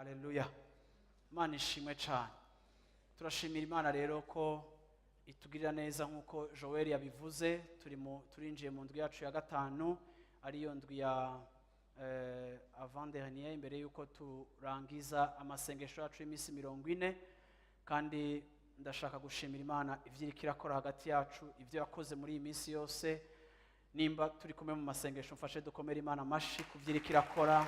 Haleluya. Imana ishimwe cyane. Turashimira Imana rero ko itugirira neza nkuko Joel yabivuze. Turinjiye mu ndwi yacu ya gatanu, ariyo ndwi ya avant dernier, imbere yuko turangiza amasengesho yacu y'iminsi 40. Kandi ndashaka gushimira Imana ivyiriko irakora hagati yacu, ivyo yakoze muri iyi minsi yose. Nimba turi kumwe mu masengesho, mfashe dukomere Imana amashi kuvyiriko irakora,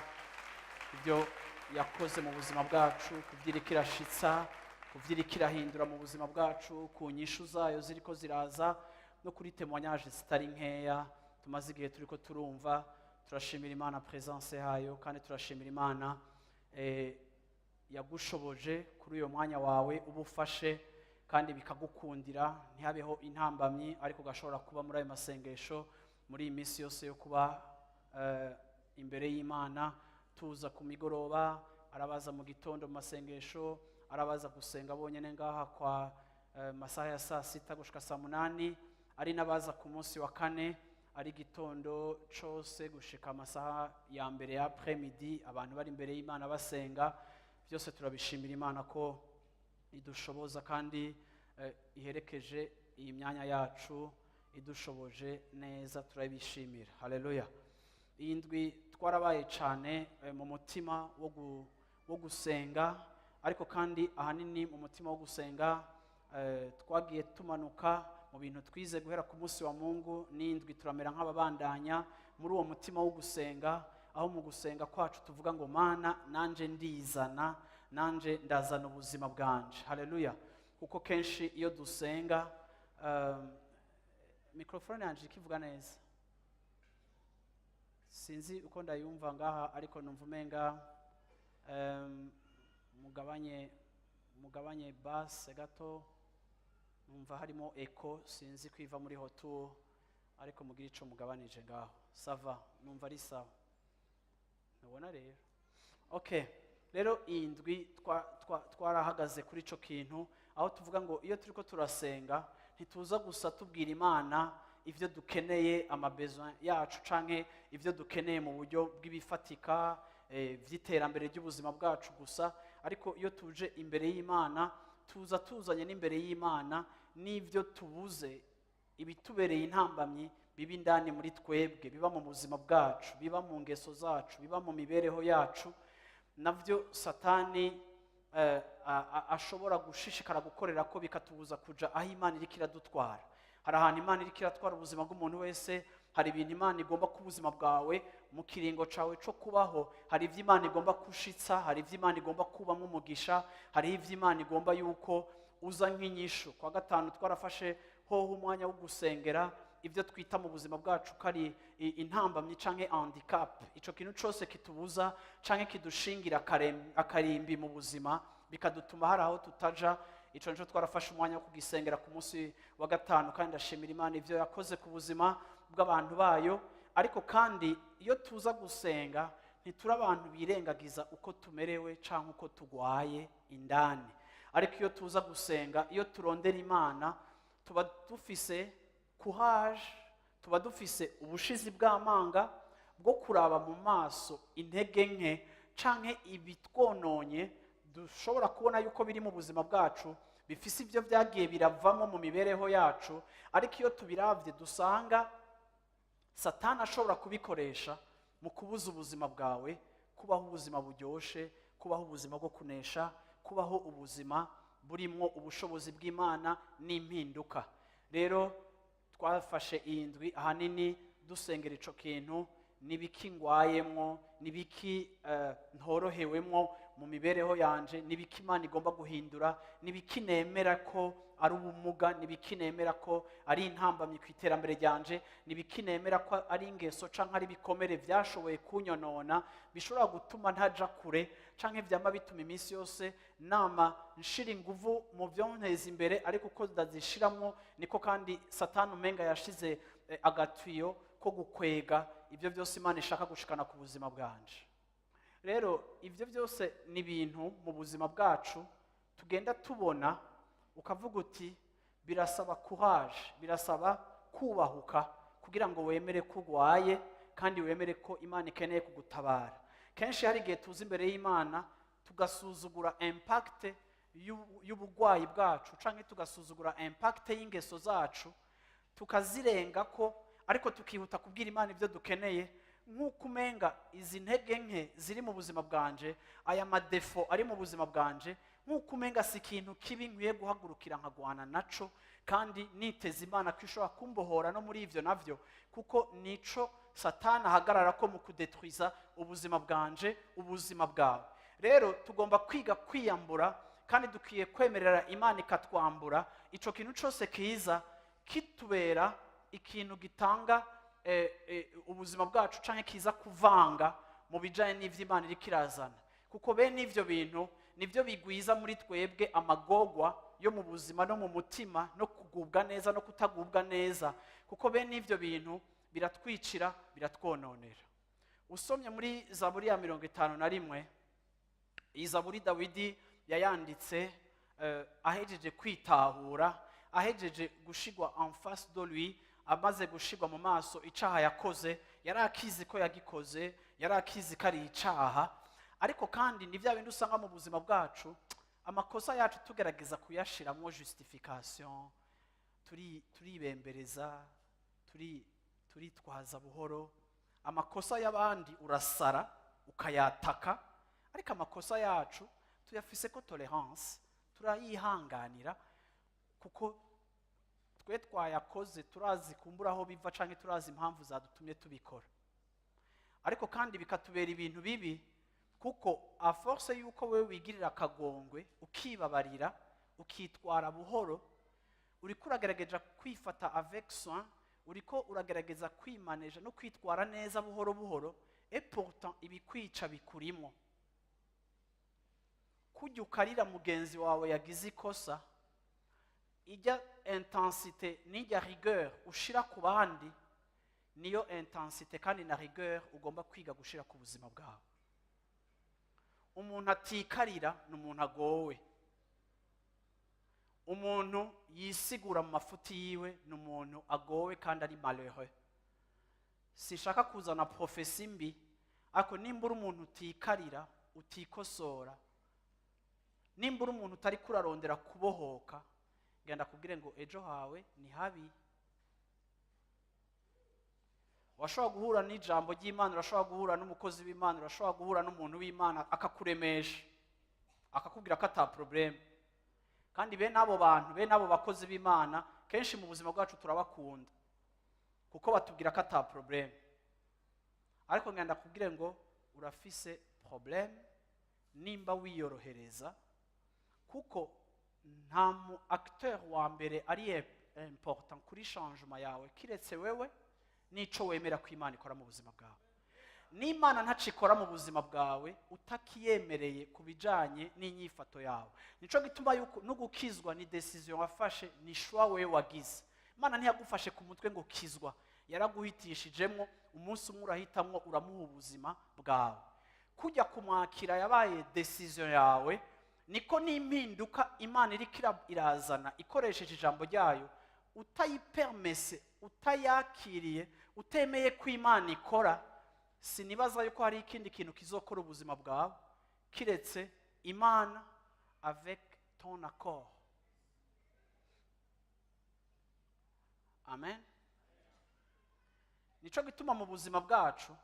ibyo yakoze mu buzima bwacu, kuvyiriko irashitsa, kuvyiriko irahindura mu buzima bwacu, ku nyishu zayo ziriko ziraza, no kuri témoignage zitari nkeya tumaze igihe turiko turumva. Turashimira Imana presence yayo, kandi turashimira Imana yagushoboje kuri uyo mwanya wawe ubufashe, kandi bikagukundira ntihabeho intambamyi, ariko gashobora kuba muri ayo masengesho muri iyi minsi yose yo kuba imbere y'Imana. Tuza ku migoroba, arabaza mu gitondo mu masengesho, arabaza gusenga bonyene ngaha kwa masaha ya saa 6 gushika saa 8, ari nabaza ku munsi wa kane ari gitondo cyose gushika amasaha ya mbere ya après-midi, abantu bari imbere y'Imana basenga. Byose turabishimira Imana ko idushoboza kandi iherekeje iyi myanya yacu, idushoboje neza, turabishimira. Haleluya. Iyi ndwi twarabaye cyane mu mutima wo gusenga, ariko kandi ahanini mu mutima wo gusenga twagiye tumanuka mu bintu twize guhera ku munsi wa Mungu. N'indwi turamera nk'ababandanya muri uwo mutima wo gusenga, aho mu gusenga kwacu tuvuga ngo Mana nanje ndizana, nanje ndazana ubuzima bwanje. Haleluya. Kuko kenshi iyo dusenga, mikrofone yanje ikivuga neza, sinzi uko ndayumva ngaha, ariko numva umenga mugabanye basse gato, numva harimo echo, sinzi kwiva muri hotu, ariko mugira ico mugabanije ngaho. Sava, numva ari sawa. Nubona rero. Okay, rero indwi twarahagaze kuri ico kintu, aho tuvuga ngo iyo turiko turasenga ntituza gusa tubwira Imana ivyo dukeneye, amabesoin yacu canke ivyo dukeneye mu buryo bw'ibifatika vy'iterambere ry'ubuzima bwacu gusa, ariko iyo tuje imbere y'Imana tuza tuzanye n'imbere y'Imana n'ivyo tubuze, ibitubereye intambamyi biba indani muri twebwe, biba mu buzima bwacu, biba mu ngeso zacu, biba mu mibereho yacu, navyo Satani ashobora gushishikara gukorera ko bikatubuza kuja aho Imana iriko iradutwara. Hari ahantu Imana iriko iratwara ubuzima bw'umuntu wese, hari ibintu Imana igomba ku buzima bwawe mu kiringo cawe co kubaho, hari ivyo Imana igomba kushitsa, hari ivyo Imana igomba kubamwo umugisha, hari ivyo Imana igomba yuko uza nk'inyishu. Kwa gatanu twarafashe hoho umwanya wo gusengera ivyo twita mu buzima bwacu kari intambamyi canke handicap, ico kintu cose kitubuza canke kidushingira akarimbi mu buzima, bikadutuma hari aho tutaja. Ico nco twarafashe umwanya wo kugisengera ku munsi wa gatanu, kandi ndashimira Imana ivyo yakoze ku buzima bw'abantu bayo. Ariko kandi iyo tuza gusenga ntitura abantu birengagiza uko tumerewe canke uko tugwaye indani, ariko iyo tuza gusenga, iyo turondera Imana, tuba dufise courage, tuba dufise ubushizi bw'amanga bwo kuraba mu maso intege nke canke ibitwononye dushobora kubona yuko biri mu buzima bwacu, bifise ivyo vyagiye biravamo mu mibereho yacu, ariko iyo tubiravye dusanga Satani ashobora kubikoresha mu kubuza ubuzima bwawe kubaho ubuzima buryoshe, kubaho ubuzima bwo kunesha, kubaho ubuzima burimwo ubushobozi bw'Imana n'impinduka. Rero twafashe iyi ndwi ahanini dusengera ico kintu, nibiki ngwayemwo, nibiki ntorohewemwo mu mibereho yanje, nibiki Imana igomba guhindura, nibiki nemera ko ari ubumuga, nibiki nemera ko ari intambamyi ku iterambere ryanje, nibiki nemera ko ari ingeso canke ari bikomere vyashoboye kunyonona, bishobora gutuma ntaja kure canke vyama bituma iminsi yose nama nshira inguvu mu vyonteza imbere, ariko uko ndazishiramwo niko kandi Satani umenga yashize agatwiyo ko gukwega ivyo byose Imana ishaka gushikana ku buzima bwanje. Rero ivyo byose ni ibintu mu buzima bwacu tugenda tubona, ukavuga uti birasaba courage, birasaba kubahuka kugira ngo wemere ko ugwaye, kandi wemere ko Imana ikeneye kugutabara. Kenshi hari igihe tuzi imbere y'Imana tugasuzugura impact y'ubugwayi bwacu canke tugasuzugura impact y'ingeso zacu tukazirenga ko ariko tukihuta kubwira Imana ibyo dukeneye nk'uko umenga izi ntege nke ziri mu buzima bwanje aya madefo ari mu buzima bwanje nk'uko umenga si ikintu kibi nkwiye guhagurukira nkagwana naco kandi niteze Imana ko ishobora kumbohora no muri ivyo navyo kuko nico Satani ahagarara ko mu kudetwiza ubuzima bwanje ubuzima bwawe. Rero tugomba kwiga kwiyambura kandi dukwiye kwemerera Imana ikatwambura ico kintu cyose kiza kitubera ikintu gitanga ubuzima bwacu canke kiza kuvanga mu bijanye n'ivy'Imana iri kirazana kuko bene ivyo bintu nivyo bigwiza muri twebwe amagogwa yo mu buzima no mu mutima no kugubwa neza no kutagubwa neza kuko bene ivyo bintu biratwicira biratwononera. Usomye muri Zaburi ya 51 iyi Zaburi Dawidi yayanditse ahejeje kwitahura ahejeje gushigwa en face de lui amaze gushigwa mu maso icaha yakoze yarakizi ko yagikoze yarakizi ko ari icaha ariko kandi ni bya bindi usanga mu buzima bwacu amakosa yacu tugerageza kuyashiramo justification turibembereza turitwaza buhoro amakosa y'abandi urasara ukayataka ariko amakosa yacu tuyafise ko tolerance turayihanganira kuko twe twayakoze turazi kumburaho biva canke turazi impamvu zadutumye tubikora ariko kandi bikatubera ibintu bibi kuko a force yuko wewe wigirira akagongwe ukibabarira ukitwara buhoro uriko uragerageza kwifata avec soin uriko uragerageza kwimaneja no kwitwara neza buhoro buhoro et pourtant ibikwica bikurimo kujya ukarira mugenzi wawe yagize ikosa ijya intensité n'ijya rigueur ushira ku bandi niyo intensité kandi na rigueur ugomba kwiga gushira ku buzima bwawe. Umuntu atikarira n'umuntu agowe, umuntu yisigura mu mafuti yiwe n'umuntu agowe kandi ari malheureux. Sishaka kuzana profesi mbi ako nimbura umuntu utikarira utikosora nimbura umuntu utari kurarondera kubohoka genda kubwire ngo ejo hawe ni habi. Washobora guhura n'ijambo ry'Imana, urashobora guhura n'umukozi w'Imana, urashobora guhura n'umuntu w'Imana akakuremesha akakubwira ko ata problem. Kandi bene abo bantu bene abo bakozi b'Imana kenshi mu buzima bwacu turabakunda kuko batubwira ko ata problem. Ariko ngenda kubwire ngo urafise problem nimba wiyorohereza kuko nta mu acteur wa mbere ari important kuri changement yawe kiretse wewe nico wemera ko Imana ikora mu buzima bwawe. N'Imana ntacikora mu buzima bwawe utakiyemereye kubijanye n'inyifato yawe. Nico gituma yuko no gukizwa ni decision wafashe, ni choix wewe wagize. Imana ntiyagufashe ku mutwe ngo kizwa, yaraguhitishijemo umunsi umwe urahitamwo uramuha ubuzima bwawe. Kujya kumwakira yabaye decision yawe, niko n'impinduka Imana iri irazana ikoresheje ijambo ryayo utayipermese utayakiriye utemeye ko Imana ikora. Sinibaza yuko hari ikindi kintu kizokora ubuzima bwawe kiretse Imana avec ton accord. Amen. Nico gituma mu buzima bwacu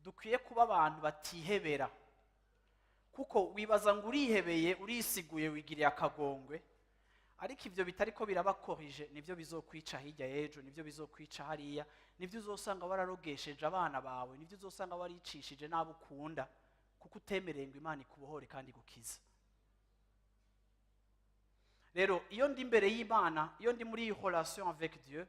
dukwiye kuba abantu batihebera kuko wibaza ngo urihebeye urisiguye wigiriye akagongwe ariko ivyo bitariko birabakorije nivyo bizokwica hirya y'ejo, nivyo bizokwica hariya, nivyo uzosanga wararogesheje abana bawe, nivyo uzosanga waricishije nabo ukunda kuko utemereye ngo Imana ikubohore kandi gukiza. Rero iyo ndi imbere y'Imana, iyo ndi muri relation avec Dieu,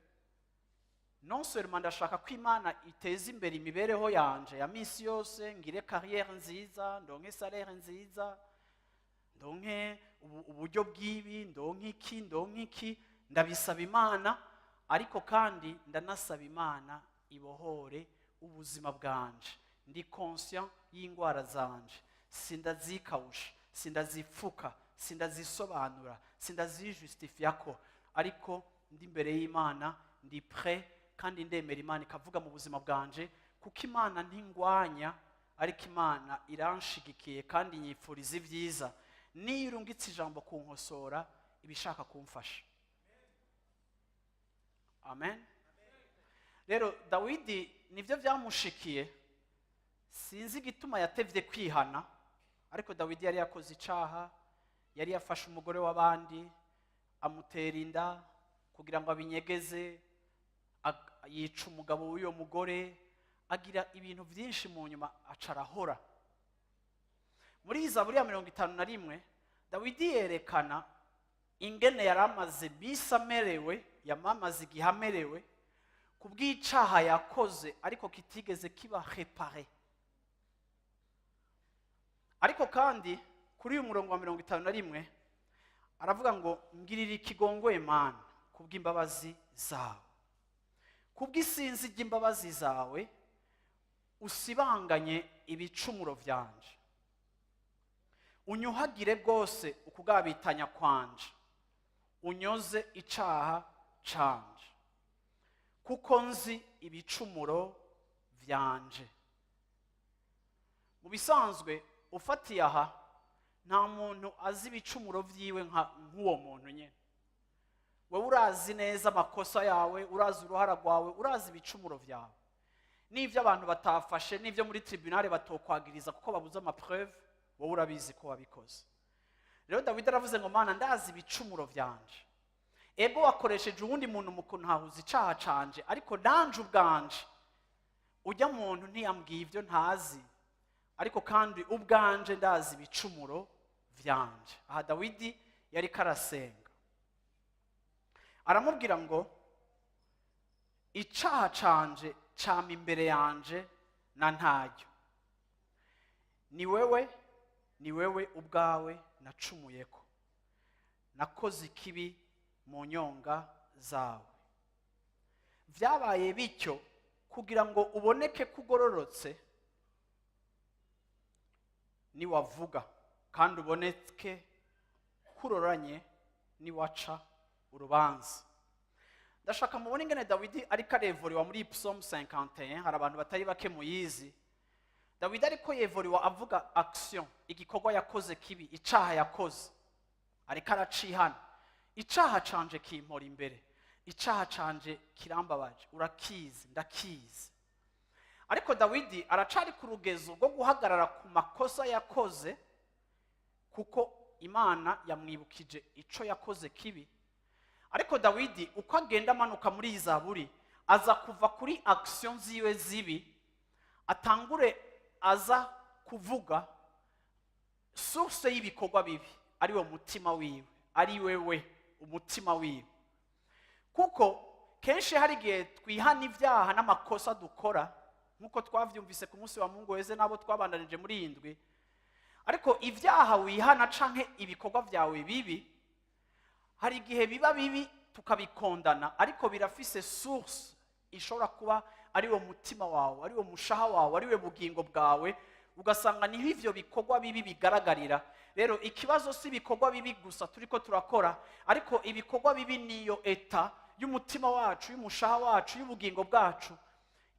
non seulement ndashaka ko Imana iteza imbere imibereho yanje ya misi yose, ngire carrière nziza, ndonke salaire nziza, ndonke uburyo bw'ibi, ndonke iki, ndabisaba Imana, ariko kandi ndanasaba Imana ibohore ubuzima bwanje. Ndi conscient y'ingwara zanje, sindazikawusha, sindazipfuka, sindazisobanura, sindazijustifia ko, ariko ndi imbere y'Imana, ndi prêt kandi ndemera Imana ikavuga mu buzima bwanje kuko Imana ntingwanya ariko imana iranshigikiye kandi nyifuriza ibyiza niyo irungitse ijambo kunkosora ibishaka kumfasha. Amen. Rero Dawidi nivyo byamushikiye, sinzi igituma yatevye kwihana, ariko Dawidi yari yakoze icaha, yari yafashe umugore w'abandi amutera inda kugira ngo abinyegeze, yica umugabo w'uyo mugore, agira ibintu byinshi mu nyuma acarahora. Muri Zaburi ya 51 Dawidi yerekana ingene yaramaze bisamerewe, yamamaze igihamerewe kubw'icaha yakoze ariko kitigeze kiba réparé. Ariko kandi kuri uyu murongo wa 51 aravuga ngo ngirira ikigongwe Mana kubw'imbabazi zawe, kubw'isinzi ry'imbabazi zawe usibanganye ibicumuro vyanje, unyuhagire rwose ukugabitanya kwanje, unyoze icaha canje, kuko nzi ibicumuro vyanje. Mu bisanzwe ufatiye aha nta muntu azi ibicumuro vyiwe nk'uwo muntu nyene. Wewe urazi neza amakosa yawe, urazi uruhara rwawe, urazi ibicumuro vyawe, n'ivyo abantu batafashe, n'ivyo muri tribunal batokwagiriza kuko babuze amapreuve, wowe urabizi ko wabikoze. Rero Dawidi aravuze ngo Mana ndazi ibicumuro vyanje. Ego wakoresheje uwundi muntu mu kuntahuza icaha canje, ariko nanje ubwanje ujya muntu ntiyambwiye ivyo ntazi, ariko kandi ubwanje ndazi ibicumuro vyanje. Aha Dawidi yari karasenga, aramubwira ngo icaha canje cama imbere yanje na ntaryo, ni wewe ubwawe nacumuyeko, nakoze ikibi mu nyonga zawe. Vyabaye bityo kugira ngo uboneke kugororotse niwavuga, kandi uboneke kuroranye niwaca urubanza. Ndashaka mubone ingene Dawidi ariko arevuriwa muri Psalm 51. Hari abantu batari bake muyizi. Dawidi ariko yevuriwa avuga action, igikorwa yakoze kibi, icaha yakoze, ariko aracihana. Icaha canje kimpora imbere, icaha canje kirambabaje, urakizi, ndakizi. Ariko Dawidi aracari ku rugezo rwo guhagarara ku makosa yakoze, kuko Imana yamwibukije ico yakoze kibi. Ariko Dawidi uko agenda amanuka muri iyi Zaburi, aza kuva kuri action ziwe zibi, atangure aza kuvuga source y'ibikorwa bibi, ari wo mutima wiwe, ari wewe umutima wiwe. Kuko kenshi hari igihe twihana ivyaha n'amakosa dukora, nkuko twavyumvise ku munsi wa Mungu weze nabo twabandanije muri indwi. Ariko ivyaha wihana canke ibikorwa vyawe bibi, hari igihe biba bibi tukabikondana, ariko birafise source ishobora kuba ari wo mutima wawe, ari wo mushaha wawe, ari we bugingo bwawe, ugasanga niho ivyo bikorwa bibi bigaragarira. Rero ikibazo si ibikorwa bibi gusa turiko turakora, ariko ibikorwa bibi niyo eta y'umutima wacu, y'umushaha wacu, y'ubugingo bwacu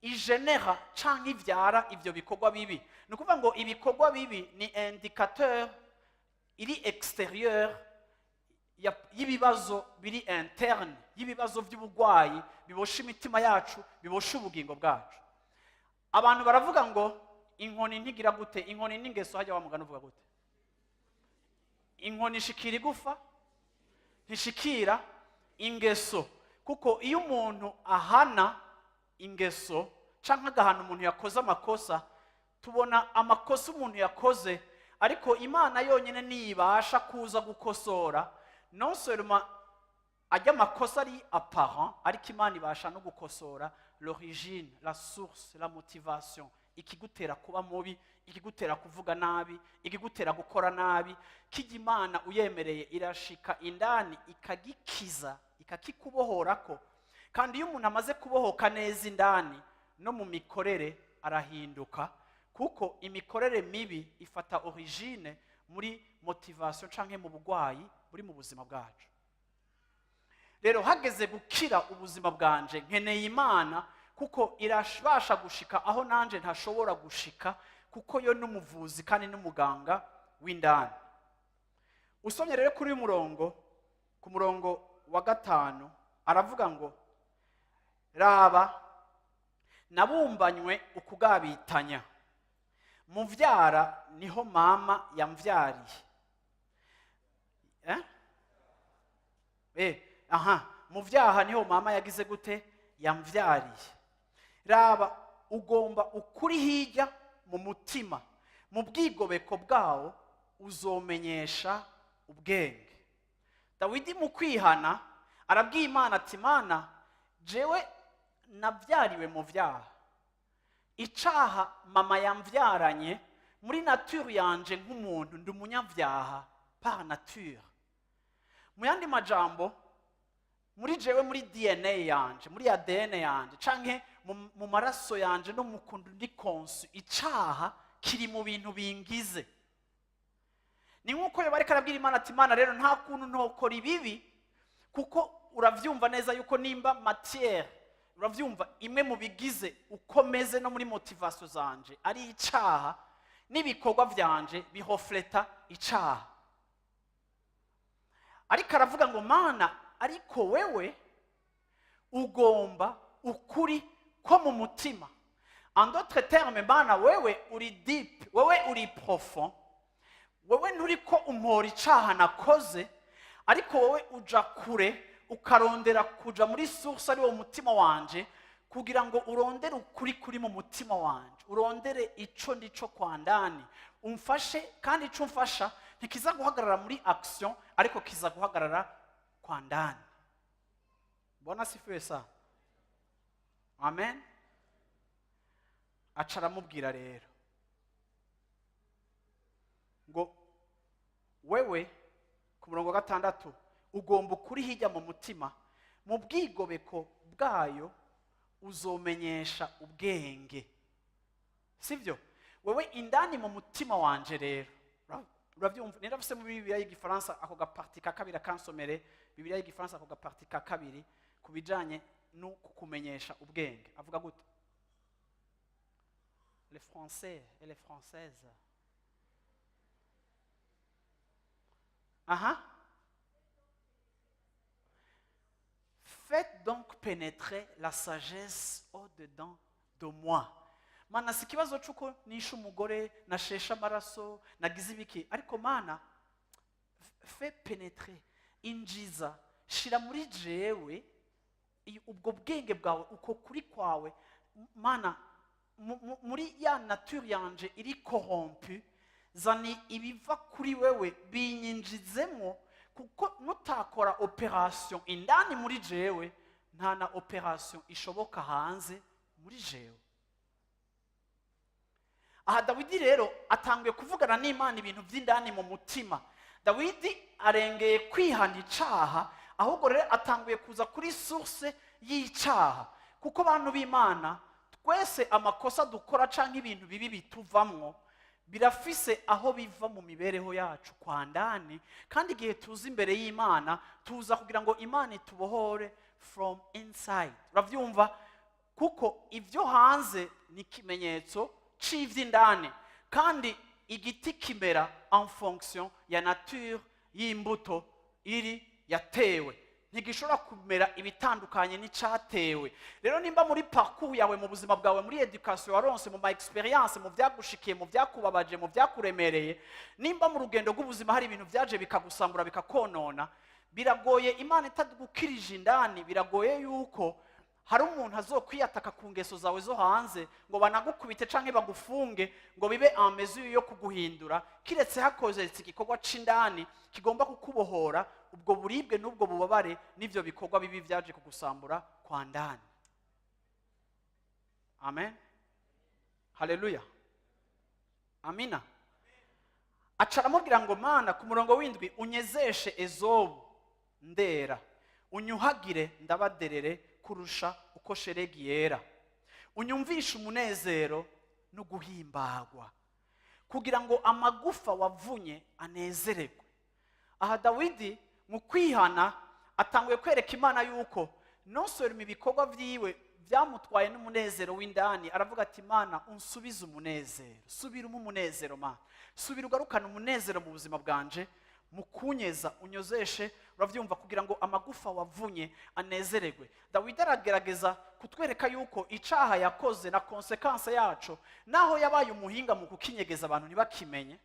igenera canke ivyara ivyo bikorwa bibi. Nukuvuga ngo ibikorwa bibi ni indicateur iri extérieur y'ibibazo biri interne, y'ibibazo by'ubugwayi bibosha imitima yacu, bibosha ubugingo bwacu. Abantu baravuga ngo inkoni ntigira gute, inkoni n'ingeso, hajya wa mugani uvuga gute? Inkoni ishikira igufa, ntishikira ingeso. Kuko iyo umuntu ahana ingeso canke agahana umuntu yakoze amakosa, tubona amakosa umuntu yakoze, ariko Imana yonyene niyibasha kuza gukosora. Non seulement ajya amakosa ari apparent, ariko Imana ibasha no gukosora l'origine, la source, la motivation, ikigutera kuba mubi, ikigutera kuvuga nabi, ikigutera gukora nabi. Kijya Imana uyemereye irashika indani ikagikiza, ikakikubohorako. Kandi iyo umuntu amaze kubohoka neza indani, no mu mikorere arahinduka, kuko imikorere mibi ifata origine muri motivation canke mu bugwayi buri mu buzima bwacu. Rero hageze gukira ubuzima bwanje, nkeneye Imana, kuko irabasha gushika aho nanje ntashobora gushika, kuko yo n'umuvuzi kandi n'umuganga w'indani. Usomye rero kuri uyu murongo, ku murongo wa 5 aravuga ngo raba nabumbanywe ukugabitanya, muvyara niho mama yamvyariye. Mu vyaha niho mama yagize gute? Yamvyariye. Raba ugomba ukuri hirya mu mutima, mu bwigobeko bwawo uzomenyesha ubwenge. Dawidi mu kwihana arabwiye Imana ati, Mana jewe navyariwe mu vyaha, icaha mama yamvyaranye muri nature yanje nk'umuntu ndi umunyavyaha par nature. Mu yandi majambo, muri jewe muri DNA yanje, muri ADN yanje canke mu maraso yanje no mu kundu ndi konsu, icaha kiri mu bintu bingize. Ni nkuko yo bareka arabwira Imana ati, Mana rero nta kuntu ntokora ibibi, kuko uravyumva neza yuko nimba matière, uravyumva imwe mu bigize ukomeze no muri motivation zanje ari icaha, n'ibikorwa vyanje bihofleta icaha. Ariko aravuga ngo Mana, ariko wewe ugomba ukuri ko mu mutima. En d'autres termes, Mana wewe uri deep, wewe uri profond, wewe nturiko umpora icaha nakoze, ariko wewe uja kure ukarondera kuja muri source ari wo mutima wanje, kugira ngo urondere ukuri kuri mu mutima wanje, urondere ico ndico kwa ndani, umfashe. Kandi ico umfasha ntikiza guhagarara muri action, ariko kiza guhagarara kwa ndani. Bwana sifiwe sana. Amen. Acaramubwira rero ngo wewe ku murongo 6 ugomba ukuri hirya mu mutima, mu bwigobeko bwayo uzomenyesha ubwenge. Sivyo? Wewe indani mu mutima wanje rero, uravyumva? Niravuze mu Bibiliya y'Igifaransa ako gaparti ka kabiri kansomere, Bibiliya y'Igifaransa ako gaparti ka kabiri kubijanye no kukumenyesha ubwenge. Avuga gute? Les Français et les Françaises. Faites donc pénétrer la sagesse au-dedans de moi. Mana si kibazo cuko nisha umugore, nashesha amaraso, nagize ibiki, ariko Mana fais pénétrer, injiza, shira muri jewe ubwo bwenge bwawe, uko kuri kwawe Mana, muri ya nature yanje iri corrompu, zani ibiva kuri wewe binyinjizemo, kuko nutakora operation indani muri jewe, nta na operation ishoboka hanze muri jewe. Aha Dawidi rero atanguye kuvugana n'Imana ibintu by'indani mu mutima. Dawidi arengeye kwihana icaha, ahubwo rero atanguye kuza kuri source y'icaha, kuko abantu b'Imana twese amakosa dukora canke ibintu bibi bituvamwo birafise aho biva mu mibereho yacu kwa ndani, kandi igihe tuza imbere y'Imana tuza kugira ngo Imana itubohore from inside. Uravyumva? Kuko ivyo hanze ni kimenyetso c'ivy'indani, kandi igiti kimera en fonction ya nature y'imbuto iri yatewe, ntigishobora kumera ibitandukanye n'icatewe. Rero nimba muri parcours yawe mu buzima bwawe, muri education waronse, mu ma experience, mu vyagushikiye, mu vyakubabaje, mu vyakuremereye, nimba mu rugendo rw'ubuzima hari ibintu vyaje bikagusambura bikakonona, biragoye Imana itagukirije indani, biragoye yuko hari umuntu azokwiyataka ku ngeso zawe zo hanze ngo banagukubite canke bagufunge ngo bibe en mesure yo kuguhindura, kiretse hakozetse igikorwa c'indani kigomba kukubohora ubwo buribwe n'ubwo bubabare n'ivyo bikorwa bibi vyaje kugusambura kwa ndani. Amen. Haleluya. Amina. Acaramubwira ngo Mana ku murongo w'indwi, unyezeshe Ezobu ndera, unyuhagire ndabaderere kurusha uko sheregi yera, unyumvishe umunezero no guhimbagwa, kugira ngo amagufa wavunye anezeregwe. Aha Dawidi mu kwihana atanguye kwereka Imana yuko non seulement ibikorwa vyiwe byamutwaye n'umunezero w'indani, aravuga ati Mana unsubize umunezero, subiramo umunezero Mana, subira ugarukana umunezero mu buzima bwanje, mu kunyeza unyozeshe, uravyumva, kugira ngo amagufa wavunye anezeregwe. Dawidi aragerageza kutwereka yuko icaha yakoze na konsekanse yaco, naho yabaye umuhinga mu kukinyegeza abantu ntibakimenye,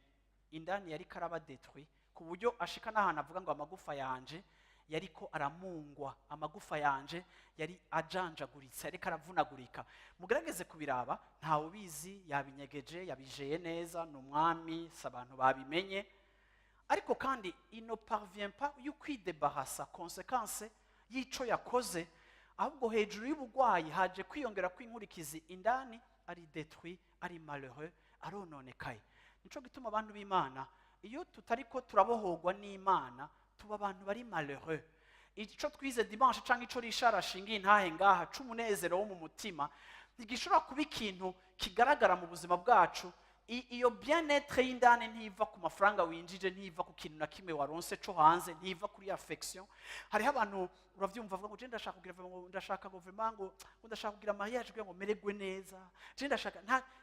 indani yari karaba détruit, ku buryo ashika n'ahantu avuga ngo amagufa yanje yariko aramungwa, amagufa yanje yari ajanjaguritse, yariko aravunagurika. Mugerageze kubiraba, ntawe ubizi, yabinyegeje, yabijeye neza, n'umwami, si abantu babimenye, ariko kandi il ne parvient pas y'ukwidebarasa konsekanse y'ico yakoze, ahubwo hejuru y'ubugwayi haje kwiyongera kw'inkurikizi, indani ari détruit, ari malheureux, arononekaye. Nico gituma abantu b'Imana, iyo tutariko turabohorwa n'Imana, tuba abantu bari malheureux. Ico twize dimanche canke ico Richard ashingiye intahe ngaha c'umunezero wo mu mutima, ntigishobora kuba ikintu kigaragara mu buzima bwacu. Iyo bien-être y'indani ntiva ku mafaranga winjije, ntiva ku kintu na kimwe waronse co hanze, ntiva kuri affection. Hariho abantu uravyumva avuga ngo je ndashaka kugira ngo ndashaka gouvernement ngo ndashaka kugira mariage kugira ngo meregwe neza, je ndashaka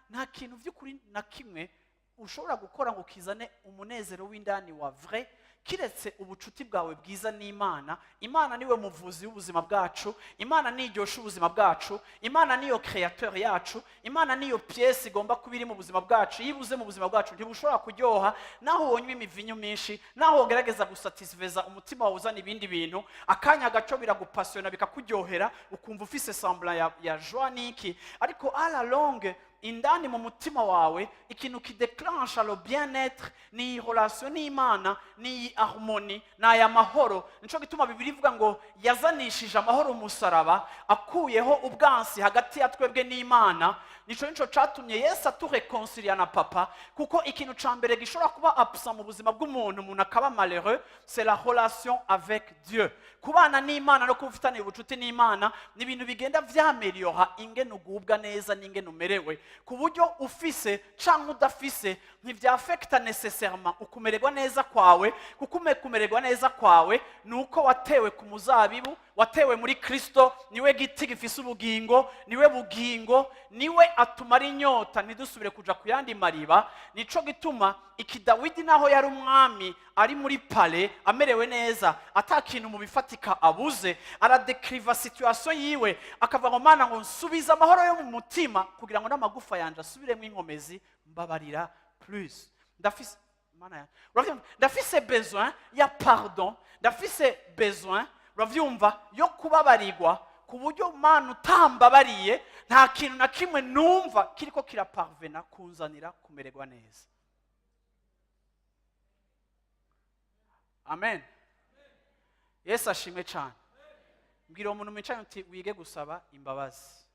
nta kintu vy'ukuri na kimwe ushobora gukora ngo kizane umunezero w'indani wa vrai, kiretse ubucuti bwawe bwiza n'Imana. Imana niwe muvuzi w'ubuzima bwacu, Imana niryosha ubuzima bwacu, Imana niyo créateur yacu, Imana niyo pièce igomba kubiri mu buzima bwacu. Yibuze mu buzima bwacu ntibushobora kuryoha, naho wonywa imivinyo myinshi, naho ugerageza gusatisfeza umutima wawe uzana ibindi bintu, akanya gaco biragupasiona bikakuryohera, ukumva ufise semblant ya joie niki, ariko à la longue indani mu mutima wawe ikintu kideclenche le bien-être ni relation n'Imana, ni harmonie, na ya mahoro. Nico gituma Bibiliya ivuga ngo yazanishije amahoro umusaraba, akuyeho ubwansi hagati ya twebwe n'Imana. Nico catumye Yesu atureconcilia na papa, kuko ikintu ca mbere gishobora kuba absent mu buzima bw'umuntu, umuntu akaba malheureux, c'est la relation avec Dieu. Kubana n'Imana no kufitana ubucuti n'Imana ni ibintu bigenda vyameliora ingene ugubwa neza n'ingene umerewe, ku buryo ufise canke udafise ntivyafekta nécessairement ukumererwa neza kwawe, kuko kumererwa neza kwawe nuko watewe ku muzabibu, watewe muri Kristo, niwe giti gifise ubugingo, niwe bugingo, niwe atumara inyota ntidusubire kuja ku yandi mariba. Nico gituma iki Dawidi naho yari umwami ari muri palais amerewe neza, atakintu mu bifatika abuze, aradekriva situation yiwe, akavuga ngo Mana ngo nsubiza amahoro yo mu mutima, kugira ngo n'amagufa yanje asubiremo inkomezi, mbabarira plus. Ndafise besoin ya pardon, ndafise besoin, uravyumva, yo kubabarirwa, ku buryo Mana utambabariye nta kintu na kimwe numva kiriko kiraparvena kunzanira kumererwa neza. Amen. Yesu ashimwe cyane. Mbwira umuntu mwicaye uti wige gusaba imbabazi.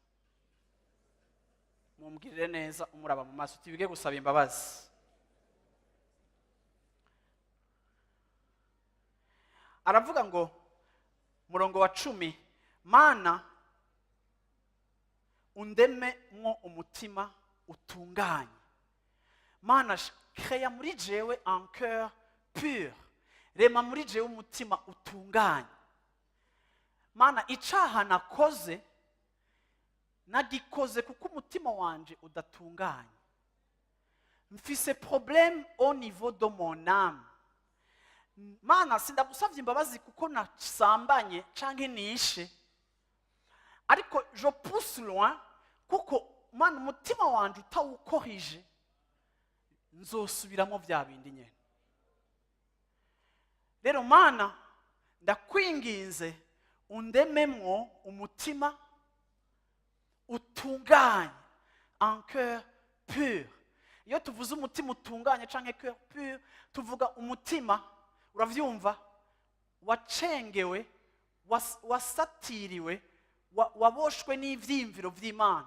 Mumbwirire neza umuraba mu maso uti wige gusaba imbabazi. Aravuga ngo murongo wa 10, Mana undeme mwo umutima utunganye. Mana créa muri jewe un cœur pur. Rema muri jewe umutima utunganye. Mana icaha nakoze nagikoze kuko umutima wanje udatunganye. Mfise problème au niveau de mon âme. Mana sindagusavye imbabazi kuko nasambanye canke nishe, ariko je pousse loin kuko Mana umutima wanje utawukorije nzosubiramo vya bindi nyene. Rero Mana ndakwinginze undememwo umutima utunganye, un cœur pur. Iyo tuvuze umutima utunganye canke cœur pur, tuvuga umutima, uravyumva, wacengewe, wasatiriwe, waboshwe n'ivyimviro vy'Imana.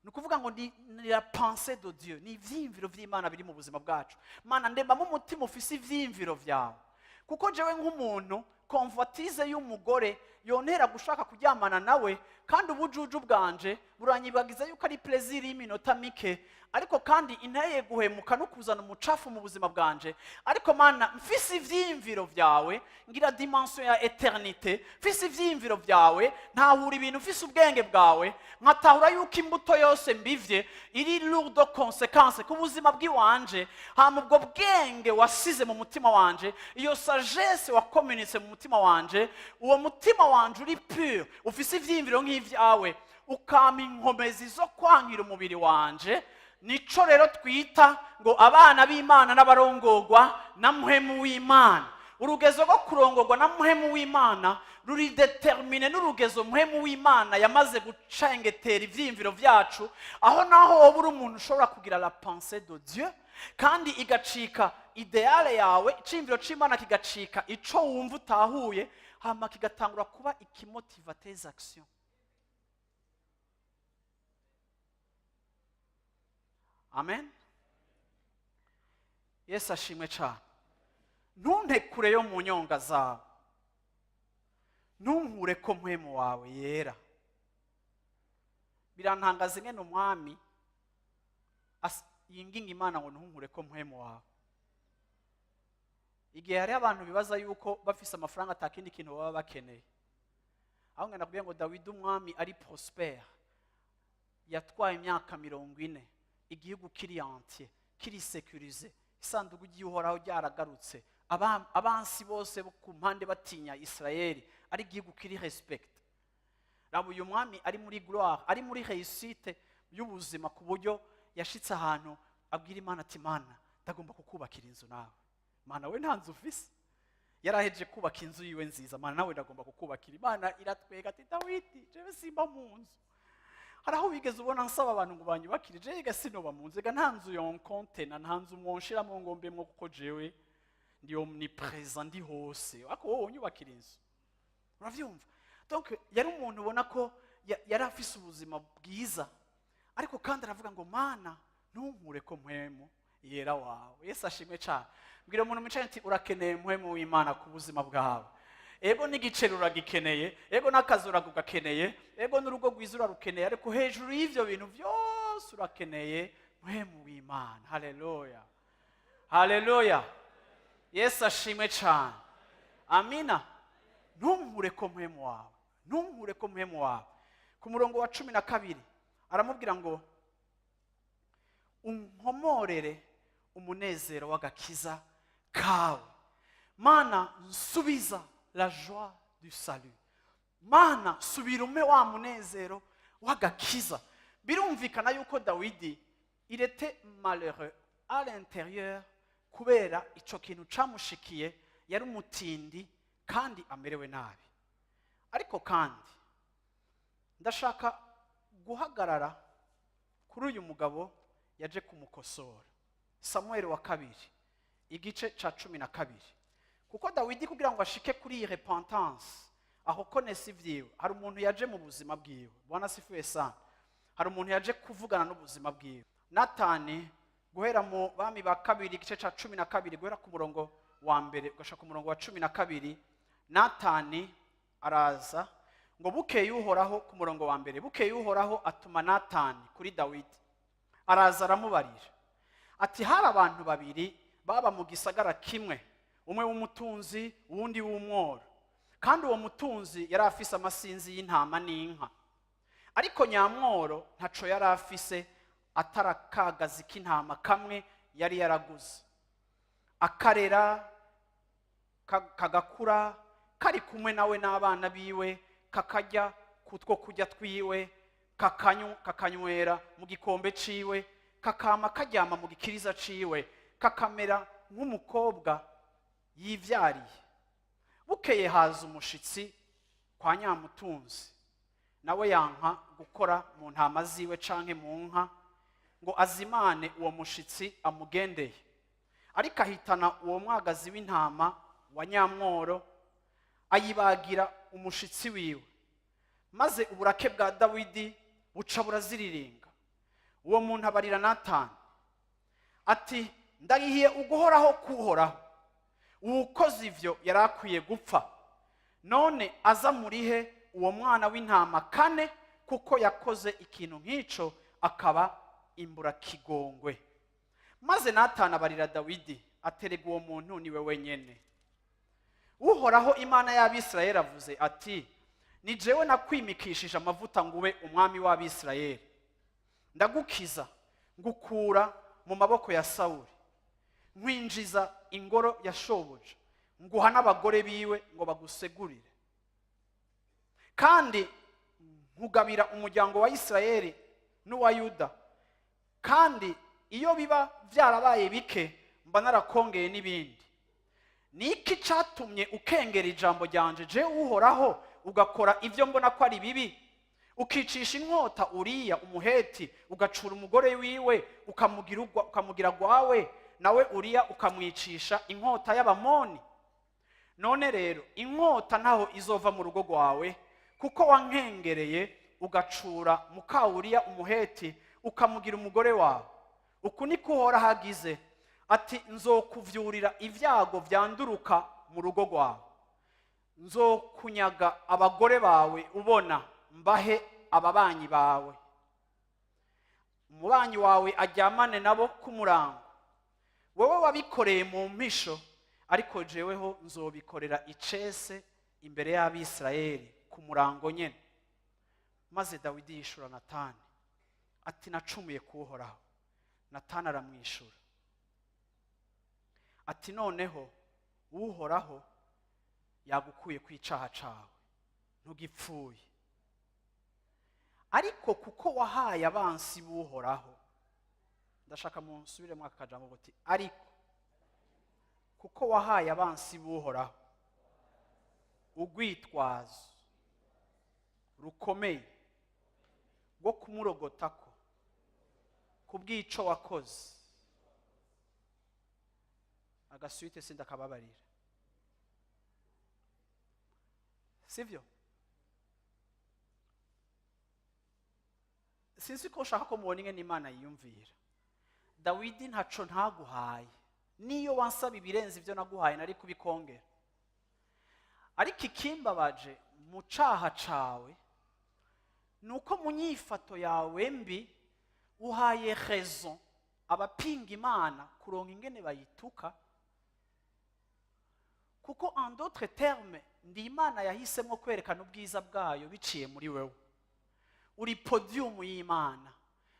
Nukuvuga ngo ni la pensée de Dieu, ni ivyimviro vy'Imana biri mu buzima bwacu. Mana ndemamo umutima ufise ivyimviro vyawe, kuko jewe nk'umuntu konvoitize y'umugore yontera gushaka kuryamana nawe, kandi ubujuju bwanje buranyibagiza yuko ari plaisir y'iminota mike, ariko kandi inteye guhemuka no kuzana umucafu mu buzima bwanje. Ariko Mana, mfise ivyiyumviro vyawe, ngira dimension ya eternite, mfise ivyiyumviro vyawe, ntahura ibintu, mfise ubwenge bwawe, nkatahura yuko imbuto yose mbivye iri lourde conséquence ku buzima bw'iwanje. Hama ubwo bwenge wasize mu mutima wanje, iyo sagesse wakomunitse mu mutima wanje, uwo mutima wanje uri pure, ufise ivyiyumviro nk'ivyawe, ukama inkomezi zo kwankira umubiri wanje. Nico rero twita ngo abana b'Imana n'abarongorwa na muhemu w'Imana. Urugezo rwo kurongorwa na muhemu w'Imana ruri determine n'urugezo muhemu w'Imana yamaze gucengetera ivyiyumviro vyacu, aho naho wowe uri umuntu ushobora kugira la pensée de Dieu, kandi igacika ideale yawe, iciyumviro c'Imana kigacika ico wumva utahuye, hama kigatangura kuba ikimotiva tes actions. Amen. Yesu ashimwe cyane. Ntuntekure yo mu nyonga zawe, ntunkure ko mpwemu wawe yera. Birantangaza ingene umwami yinginga Imana ngo ntunkure ko mpwemu wawe. Igihe hari abantu bibaza yuko bafise amafaranga atakindi kintu baba bakeneye, aho ngenda kubwira ngo Dawidi umwami ari prospère, yatwaye imyaka 40, igihugu kiri entier, kiri sécurisé, isanduku ry'Uhoraho ryaragarutse, abansi bose bo ku mpande batinya Israeli, ari igihugu kiri respect. Rabo uyu mwami ari muri gloire, ari muri réussite y'ubuzima, ku buryo yashitse ahantu abwira Imana ati, Mana, ndagomba kukubakira inzu nawe. Mana, we nta nzu ufise. Yaraheje kubaka inzu yiwe nziza. Mana, nawe ndagomba kukubakira. Imana iratwega ati, Dawidi, jewe simba mu nzu. Haraho bigeze ubona nsaba abantu ngo banyubakire, jewe sinoba mu nzu, ega nta nzu yonkontena, nta nzu mwonshiramo ngo mbemwo, kuko jewe ndi omnipresent, ndi hose. Ako wowe unyubakira inzu, uravyumva? Donc yari umuntu ubona ko yari afise ubuzima bwiza, ariko kandi aravuga ngo, Mana, ntunkure ko mpwemu yera wawe. Yesu ashimwe cyane. Mbwira umuntu mwicaye nti, urakeneye mpwemu w'Imana ku buzima bwawe. Ego n'igiceri uragikeneye, ego n'akazi uragugakeneye, ego n'urugo rwiza urarukeneye, ariko hejuru y'ivyo bintu vyose urakeneye mpwemu w'Imana. Haleluya, haleluya. Yesu ashimwe cyane. Amina. Ntunkure ko mpwemu wawe, ntunkure ko mpwemu wawe. Ku murongo wa 12 aramubwira ngo, unkomorere umunezero w'agakiza kawe. Mana, nsubiza la joie du salut. Mana, subira ume wa munezero w'agakiza. Birumvikana yuko Dawidi il était malheureux à l'intérieur, kubera ico kintu camushikiye, yari umutindi kandi amerewe nabi. Ariko kandi ndashaka guhagarara kuri uyu mugabo yaje kumukosora. Samuel wa 2 igice ca 12. Kuko Dawidi kugira ngo ashike kuri iyi repentance, aho konesa ivyiwe, hari umuntu yaje mu buzima bwiwe. Bwana sifiwe sana. Hari umuntu yaje kuvugana n'ubuzima bwiwe. Natani, guhera mu bami ba 2 igice ca 12, guhera ku murongo wa 1 gashaka ku murongo wa 12, Natani araza ngo bukeye Uhoraho, ku murongo wa 1, bukeye Uhoraho atuma Natani kuri Dawidi. Araza aramubarira ati, hari abantu babiri baba mu gisagara kimwe, umwe w'umutunzi uwundi w'umworo, kandi uwo mutunzi yari afise amasinzi y'intama n'inka, ariko nyamworo ntaco yari afise atarakagazi k'intama kamwe yari yaraguze. Akarera kagakura, kari kumwe nawe n'abana biwe, kakarya kutwo kurya twiwe, kakanywera mu gikombe ciwe, kakama karyama mu gikiriza ciwe, kakamera nk'umukobwa yivyariye. Bukeye haza umushitsi kwa nyamutunzi, nawe yanka gukora mu ntama ziwe canke mu nka, ngo azimane uwo mushitsi amugendeye. Ariko ahitana uwo mwagazi w'intama wa nyamworo, ayibagira umushitsi wiwe, maze uburake bwa Dawidi buca buraziriringa. Uwo muntu abarira Natani ati, ndagihiye uguhoraho kuhoraho, uwukoze ivyo yarakwiye gupfa, none aza murihe uwo mwana w'intama kane, kuko yakoze ikintu nk'ico akaba imburakigongwe. Maze Natani abarira Dawidi aterega uwo muntu niwe wenyene. Uhoraho Imana y'Abisirayeli avuze ati, ni jewe nakwimikishije amavuta ngo ube umwami w'Abisirayeli. Ndagukiza ngukura mu maboko ya Sawuli, nkwinjiza ingoro ya shobuja, nguha n'abagore biwe ngo bagusegurire, kandi nkugabira umuryango wa Isirayeli n'uwa Yuda, kandi iyo biba byarabaye bike mba narakongeye n'ibindi. Niki catumye ukengera ijambo ryanje je Uhoraho, ugakora ivyo mbona ko ari bibi, ukicisha inkota Uriya umuheti, ugacura umugore wiwe ukamugira gwawe, nawe Uriya ukamwicisha inkota y'Abamoni? None rero inkota ntaho izova mu rugo rwawe, kuko wankengereye ugacura muka Uriya umuheti ukamugira umugore wawe. Uku niko Uhoraho agize ati, nzokuvyurira ibyago byanduruka mu rugo rwawe, nzokunyaga abagore bawe ubona, mbahe ababanyi bawe, umubanyi wawe aryamane nabo kumurango. Wowe wabikoreye mu mpisho, ariko jeweho nzobikorera icese imbere y'Abisirayeli ku murango nyene. Maze Dawidi yishura Natani ati, nacumuye ku Uhoraho. Natani aramwishura ati, noneho Uhoraho yagukuye ku icaha cawe, ntugipfuye. Ariko kuko wahaye abansi b'Uhoraho, ndashaka munsubire mu akajambo buti, ariko kuko wahaye abansi b'Uhoraho ugwitwazo rukomeye rwo kumurogotako kubw'ico wakoze, agasuite sindakababarira. Sivyo? Sinzi ko ushaka ko mubona ingene Imana yiyumvira. Dawidi ntaco ntaguhaye, niyo wansaba ibirenze ivyo naguhaye nari kubikongera. Ariko ikimbabaje mu caha cawe nuko mu nyifato yawe mbi uhaye raison abapinga Imana kuronka ingene bayituka. Kuko en d'autres termes, ndi Imana yahisemo kwerekana ubwiza bwayo biciye muri wewe. Uri podium y'Imana,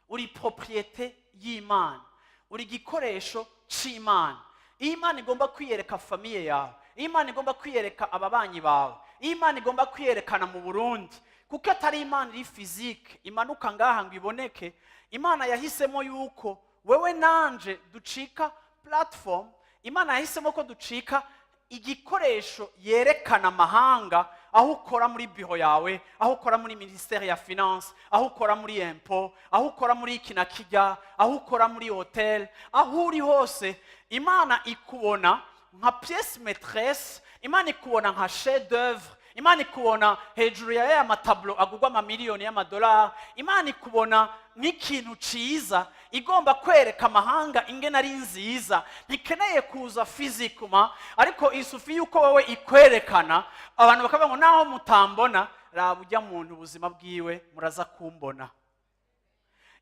uri propriété y'Imana, uri gikoresho c'Imana. Imana igomba kwiyereka famiye yawe, Imana igomba kwiyereka ababanyi bawe, Imana igomba kwiyerekana mu Burundi. Kuko atari Imana iri physique imanuka ngaha ngo iboneke. Imana yahisemo yuko wewe nanje ducika platform. Imana yahisemo ko ducika igikoresho yerekana amahanga, aho ukora muri biro yawe, aho ukora muri ministère ya finance, aho ukora muri impôt, aho ukora muri ikina kijya, aho ukora muri hotel, aho uri hose. Imana ikubona nka pièce maîtresse, Imana ikubona nka chef d'œuvre, Imana ikubona hejuru ya ya matablo agugwa amamiliyoni y'amadolari. Imana ikubona nk'ikintu ciza igomba kwereka amahanga ingene ari nziza, ntikeneye kuza physically, ariko isufi yuko wowe ikwerekana abantu bakavuga ngo naho mutambona raba ujya muntu ubuzima bwiwe muraza kumbona.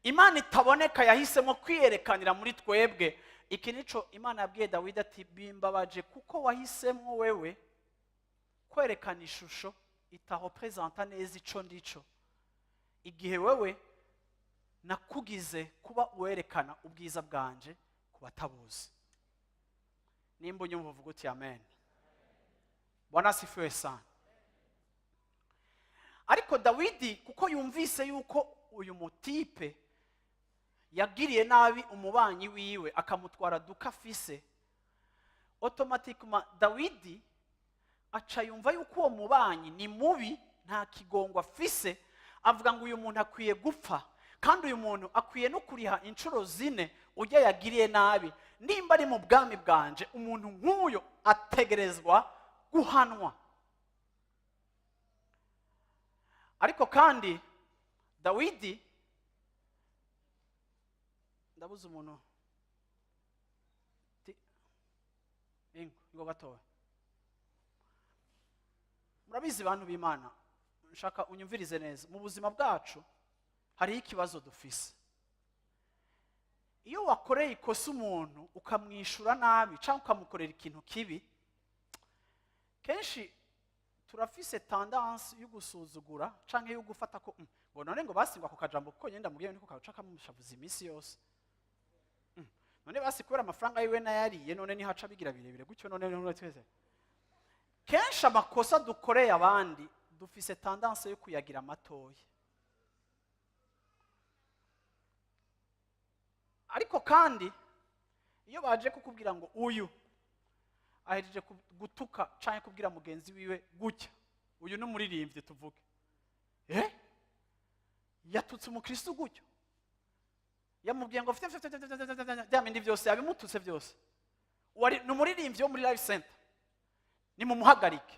Imana itaboneka yahisemo kwiyerekanira muri twebwe. Iki nico Imana yabwiye Dawidi ati, bimbabaje kuko wahisemo wewe kwerekana ishusho itarepresenta neza ico ndico, igihe wewe nakugize kuba uwerekana ubwiza bwanje ku batabuzi. Nimba unyumva uvuga uti amen. Bwana asifiwe sana. Ariko Dawidi kuko yumvise yuko uyu mutipe yagiriye nabi umubanyi wiwe akamutwara dukafise, automatiquement Dawidi aca yumva yuko uwo mubanyi ni mubi, nta kigongo afise. Avuga ngo uyu muntu akwiye gupfa, kandi uyu muntu akwiye no kuriha inshuro zine ujya yagiriye nabi. Nimba ari mu bwami bwanje umuntu nk'uyo ategerezwa guhanwa. Ariko kandi Dawidi, ndabuze umuntu ngo gatoya, murabizi bantu b'Imana, nshaka unyumvirize neza, mu buzima bwacu hari ikibazo dufise. Iyo wakoreye ikosa umuntu ukamwishura nabi cyangwa ukamukorera ikintu kibi, kenshi turafise tendance yo gusuzugura canke yo gufata ko ngo none ngo basingwa ku kajambo kuko nyenda mugiye niko kaca kamushavuza imisi yose. None basi kubera amafaranga yiwe nayariye none ni haca bigira birebire gutyo none twese. Kenshi amakosa dukoreye abandi dufise tendance yo kuyagira matoya. Ariko kandi iyo baje kukubwira ngo uyu ahejeje gutuka canke kubwira mugenzi wiwe gutya, uyu n'umuririmbyi tuvuge, yatutse umukristo gutyo, yamubwiye ngo byamindi byose abimututse byose, n'umuririmbyi wo muri Life Center, ni mumuhagarike.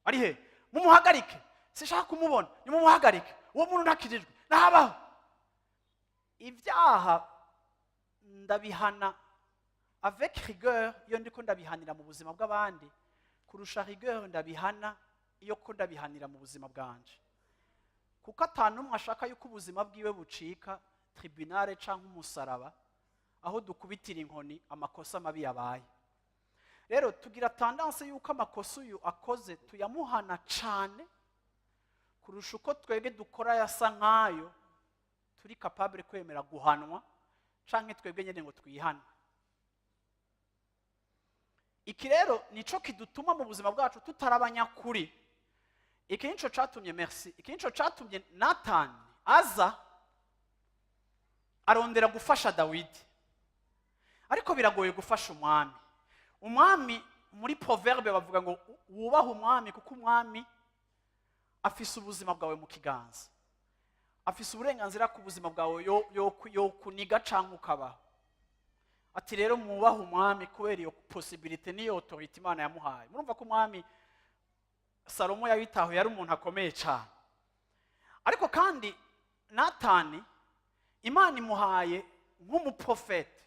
Ari he? Mumuhagarike, sishaka kumubona, ni mumuhagarike, uwo muntu ntakirijwe nahabaho. Ibyaha ndabihana avec rigueur iyo ndiko ndabihanira mu buzima bw'abandi kurusha rigueur ndabihana iyo ko ndabihanira mu buzima bwanje, kuko atanumwe ashaka yuko ubuzima bwiwe bucika tribunal canke umusaraba aho dukubitira inkoni amakosa mabi yabaye. Rero tugira tendance yuko amakosa uyu akoze tuyamuhana cane kurusha uko twege dukora yasa nkayo turi capable kwemera guhanwa canke twebwe nyene ngo twihana. Iki rero nico kidutuma mu buzima bwacu tutarabanya kuri. Iki nico catumye merci, iki nico catumye Nathan aza arondera gufasha Dawidi. Ariko biragoye gufasha umwami. Umwami muri proverbe bavuga ngo wubaha umwami kuko umwami afise ubuzima bwawe mu kiganza. Afise uburenganzira ku buzima bwawe yo kuniga canke ukabaho. Ati rero mwubaha umwami kubera iyo possibility niyo authority Imana yamuhaye. Murumva ko umwami Salomo yabitaho yari umuntu akomeye cyane. Ariko kandi Natani Imana imuhaye nk'umuprofete.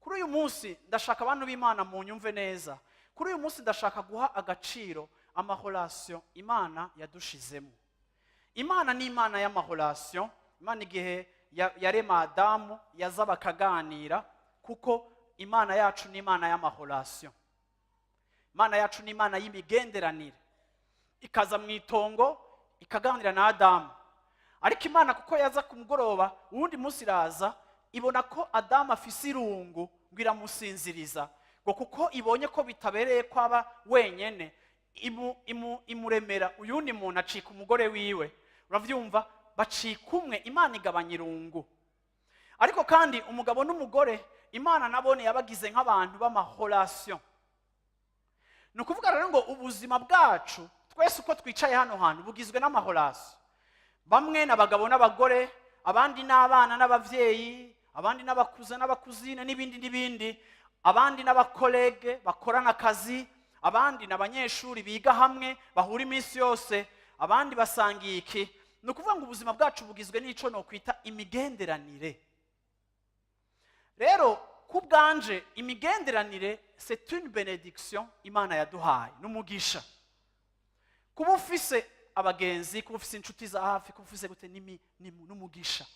Kuri uyu munsi ndashaka abantu b'Imana mu nyumve neza. Kuri uyu munsi ndashaka guha agaciro amahorasyon Imana yadushizemo. Imana ni Imana y'amahorasyon. Imana igihe yarema Adamu yaza bakaganira kuko Imana yacu ni Imana y'amahorasyon. Imana yacu ni Imana y'imigenderanire. Ikaza mu itongo ikaganira na Adamu. Ariko Imana kuko yaza ku mugoroba uwundi munsi iraza ibona ko Adamu afise irungu ngo iramusinziriza ngo kuko ibonye ko bitabereye kwaba wenyene imuremera uyundi muntu acika umugore wiwe. Uravyumva bacika umwe, Imana igabanya irungu. Ariko kandi umugabo n'umugore Imana nabone yabagize nk'abantu b'amahorasyon. Nukuvuga rero ngo ubuzima bwacu twese uko twicaye hano hantu bugizwe n'amahorasyon. Bamwe n'abagabo n'abagore, abandi n'abana n'abavyeyi, abandi n'abakuze n'abakuzine n'ibindi, abandi n'abakolege bakorana akazi, abandi n'abanyeshuri biga hamwe bahura iminsi yose, abandi basangiye iki. Nukuvuga ngo ubuzima bwacu bugizwe n'ico no kwita imigenderanire. Rero kubwanje imigenderanire c'est une bénédiction Imana yaduhaye n'umugisha. Kuba ufise abagenzi, kuba ufise inshuti za hafi, kuba ufise gute n'umugisha.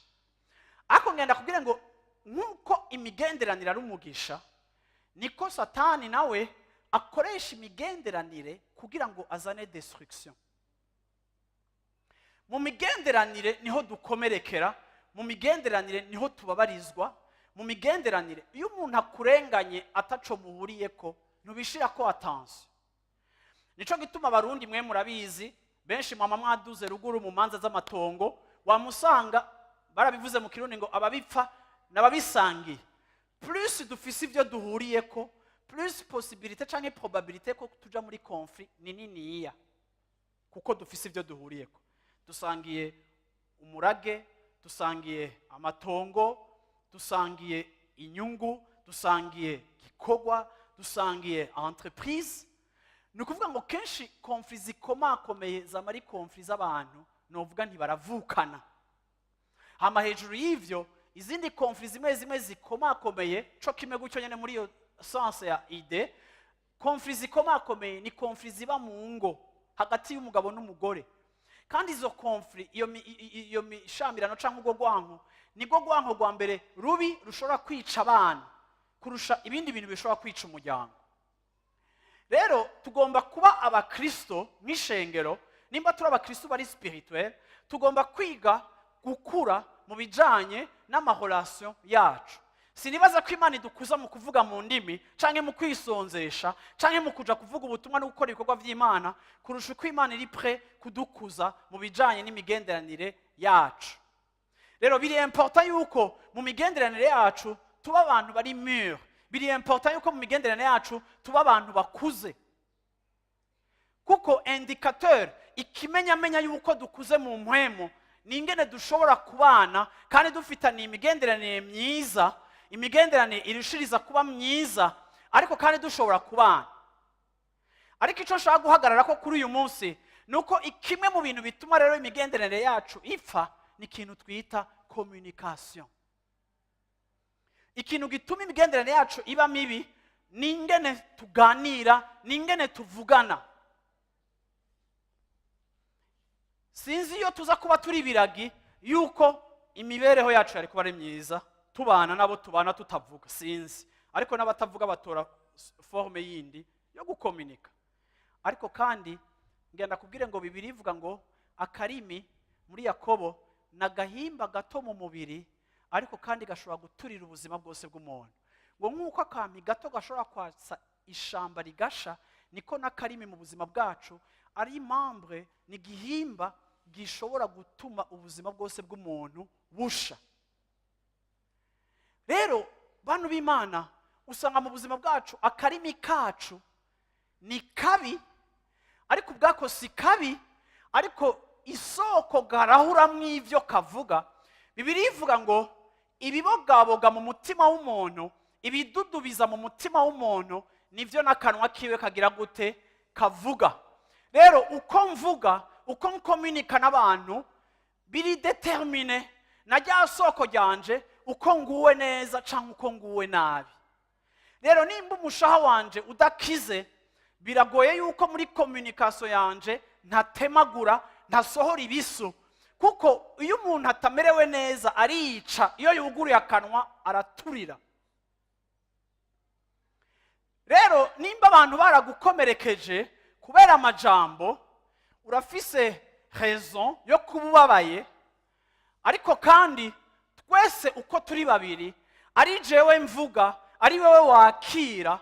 Ako ngenda kugira ngo nkuko imigenderanire ari umugisha, niko Satani nawe akoresha imigenderanire kugira ngo azane destruction. Mu migenderanire niho dukomerekera, mu migenderanire niho tubabarizwa, mu migenderanire iyo umuntu akurenganye ataco muhuriyeko ntubishira ko attention. Nico gituma abarundi mwe murabizi benshi mama mwaduze ruguru mu manza z'amatongo wamusanga barabivuze mu Kirundi ngo ababipfa nababisangiye. Plus dufise ivyo duhuriyeko, plus possibilité canke probabilité ko tuja muri conflit ni niniya kuko dufise ivyo duhuriyeko. Dusangiye umurage, dusangiye amatongo, dusangiye inyungu, dusangiye gikorwa, dusangiye entreprise. Nukuvuga ngo kenshi conflit zikomakomeye zamari conflit z'abantu novuga ntibaravukana. Hama hejuru y'ivyo izindi conflit zimwe zikomakomeye co kimwe gucyo nyene muri iyo sens ya ide, conflit zikomakomeye ni conflit ziba mu ngo hagati y'umugabo n'umugore. Kandi izo conflict, iyo mishamirano cyangwa ubwo gwanko, nibwo gwanko gwa mbere rubi rushobora kwica abana kurusha ibindi bintu bishobora kwica umuryango. Rero tugomba kuba abakristo nk'ishengero, nimba turi abakristo bari spirituel, tugomba kwiga gukura mu bijanye n'amahorasyon yacu. Sinibaza ko Imana idukuza mu kuvuga mu ndimi canke mu kwisonzesha canke mu kuja kuvuga ubutumwa no gukora ibikorwa by'Imana kurusha uko Imana iri prêt kudukuza mu bijanye n'imigenderanire yacu. Rero biri important yuko mu migenderanire yacu tuba abantu bari mûr. Biri important yuko mu migenderanire yacu tuba abantu bakuze. Kuko indicateur ikimenyamenya yuko dukuze mu mpwemo ni ingene dushobora kubana kandi dufitaniye imigenderanire myiza, imigenderanire irushiriza kuba myiza, ariko kandi dushobora kubana. Ariko icyo nshaka guhagarara ko kuri uyu munsi nuko ikimwe mu bintu bituma rero imigenderanire yacu ipfa ni ikintu twita communication. Ikintu gituma imigenderanire yacu iba mibi ni ingene tuganira, ni ingene tuvugana. Sinzi iyo tuza kuba turi biragi yuko imibereho yacu yari kuba ari myiza, tubana nabo tubana tutavuga, sinzi. Ariko n'abatavuga batora forme yindi yo gukomunika. Ariko kandi ngenda kubwire ngo Bibiliya ivuga ngo akarimi muri Yakobo nagahimba gato mu mubiri, ariko kandi gashobora guturira ubuzima bwose bw'umuntu. Ngo nk'uko akampi gato gashobora kwatsa ishamba rigasha, niko n'akarimi mu buzima bwacu ari membre, ni gihimba gishobora gutuma ubuzima bwose bw'umuntu busha. Rero bantu b'Imana, usanga mu buzima bwacu akarimi kacu ni kabi, ariko ubwako si kabi, ariko isoko garahuramwo ivyo kavuga. Bibiliya ivuga ngo ibibogaboga mu mutima w'umuntu, ibidudubiza mu mutima w'umuntu, nivyo n'akanwa kiwe kagira gute kavuga. Rero uko mvuga, uko nkomunika n'abantu biri determine na rya soko ryanje uko nguwe neza canke uko nguwe nabi. Rero nimba umushaha wanje udakize, biragoye yuko muri communication yanje ntatemagura, ntasohora ibisu. Kuko iyo umuntu atamerewe neza arica, iyo yuguruye akanwa araturira. Rero nimba abantu baragukomerekeje kubera amajambo, urafise raison yo kububabaye, ariko kandi twese uko turi babiri, ari jewe mvuga, ari wewe wakira,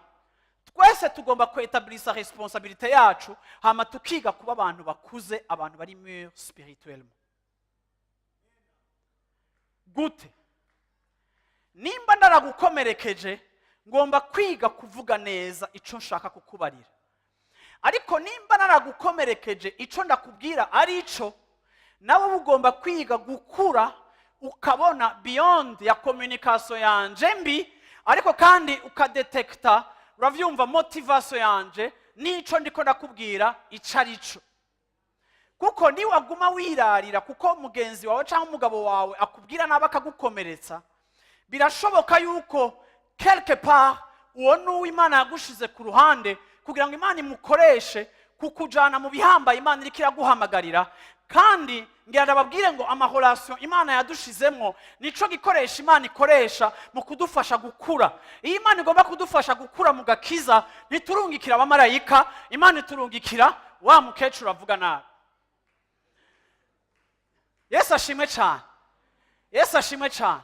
twese tugomba kwetablisha responsabilité yacu, hama tukiga kuba abantu bakuze, abantu bari mûr spirituellement. Gute? Nimba ndaragukomerekeje, ngomba kwiga kuvuga neza ico nshaka kukubarira. Ariko nimba naragukomerekeje, ico ndakubwira ari ico, nawe ugomba kwiga gukura, ukabona beyond ya communication yanje mbi, ariko kandi ukadetekta, uravyumva motivation yanje nico ndiko ndakubwira icarico. Kuko ni waguma wirarira kuko mugenzi wawe cyangwa umugabo wawe akubwira nabe akagukomeretsa, birashoboka yuko quelque part uwo n'Imana yagushize ku ruhande kugira ngo Imana imukoreshe kukujana mu bihamba Imana iri kiraguhamagarira. Kandi ngira ndababwire ngo amahorasyon Imana yadushizemo nico gikoresha Imana ikoresha mu kudufasha gukura. Iyo Imana igomba kudufasha gukura mu gakiza, ntiturungikira abamarayika, Imana iturungikira wa mukecuru avuga nabi. Yesu ashimwe cyane. Yesu ashimwe cyane.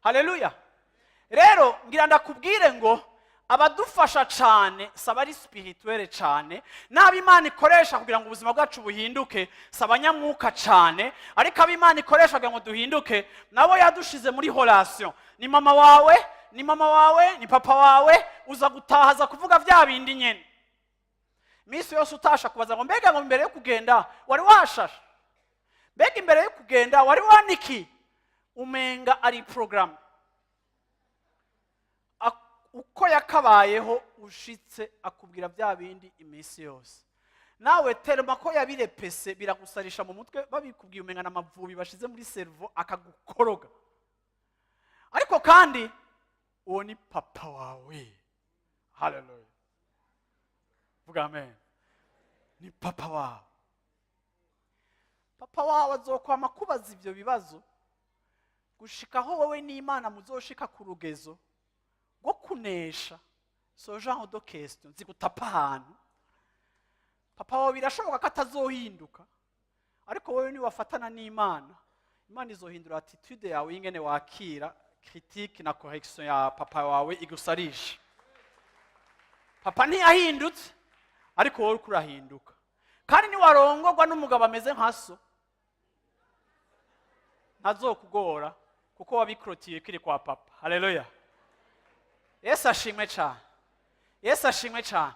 Haleluya. Rero ngira ndakubwire ngo abadufasha cyane sabari spirituelle cyane, nabi Imana ikoresha kugira ngo ubuzima bwacu buhinduke sabanyamwuka cyane, ariko ab'Imana ikoresha kugira ngo duhinduke nabo yadushize muri relation. Ni mama wawe, ni papa wawe, uza gutahaza kuvuga vya bindi nyene. Misi yose utasha kubaza ngo mbega ngo imbere yo kugenda wari washasha, mbega imbere yo kugenda wari waniki, umenga ari program. Uko yakabayeho ushitse akubwira vya bindi imisi yose. Nawe terma ko yabirepese biragusarisha mu mutwe, babikubwiye umenga n'amavubi bashize muri cerveau akagukoroga. Ariko kandi uwo ni papa wawe. Hallelujah. Vuga amen. ni papa wawe. Papa wawe azokwama kubaza ibyo bibazo gushikaho wowe n'Imana muzoshika ku rugezo rwo kunesha so genre de question zigutapa ahantu. Papa wawe birashoboka ko atazohinduka, ariko wowe ni wafatana n'Imana, Imana izohindura attitude yawe ingene wakira critique na correction ya papa wawe igusarisha. Papa ntiyahindutse, ariko wowe kurahinduka. Kandi ni warongorwa n'umugabo ameze nka so, ntazokugora kuko wabikrotiye kiri kwa papa. Haleluya. Yesu ashimwe cyane. Yesu ashimwe cyane.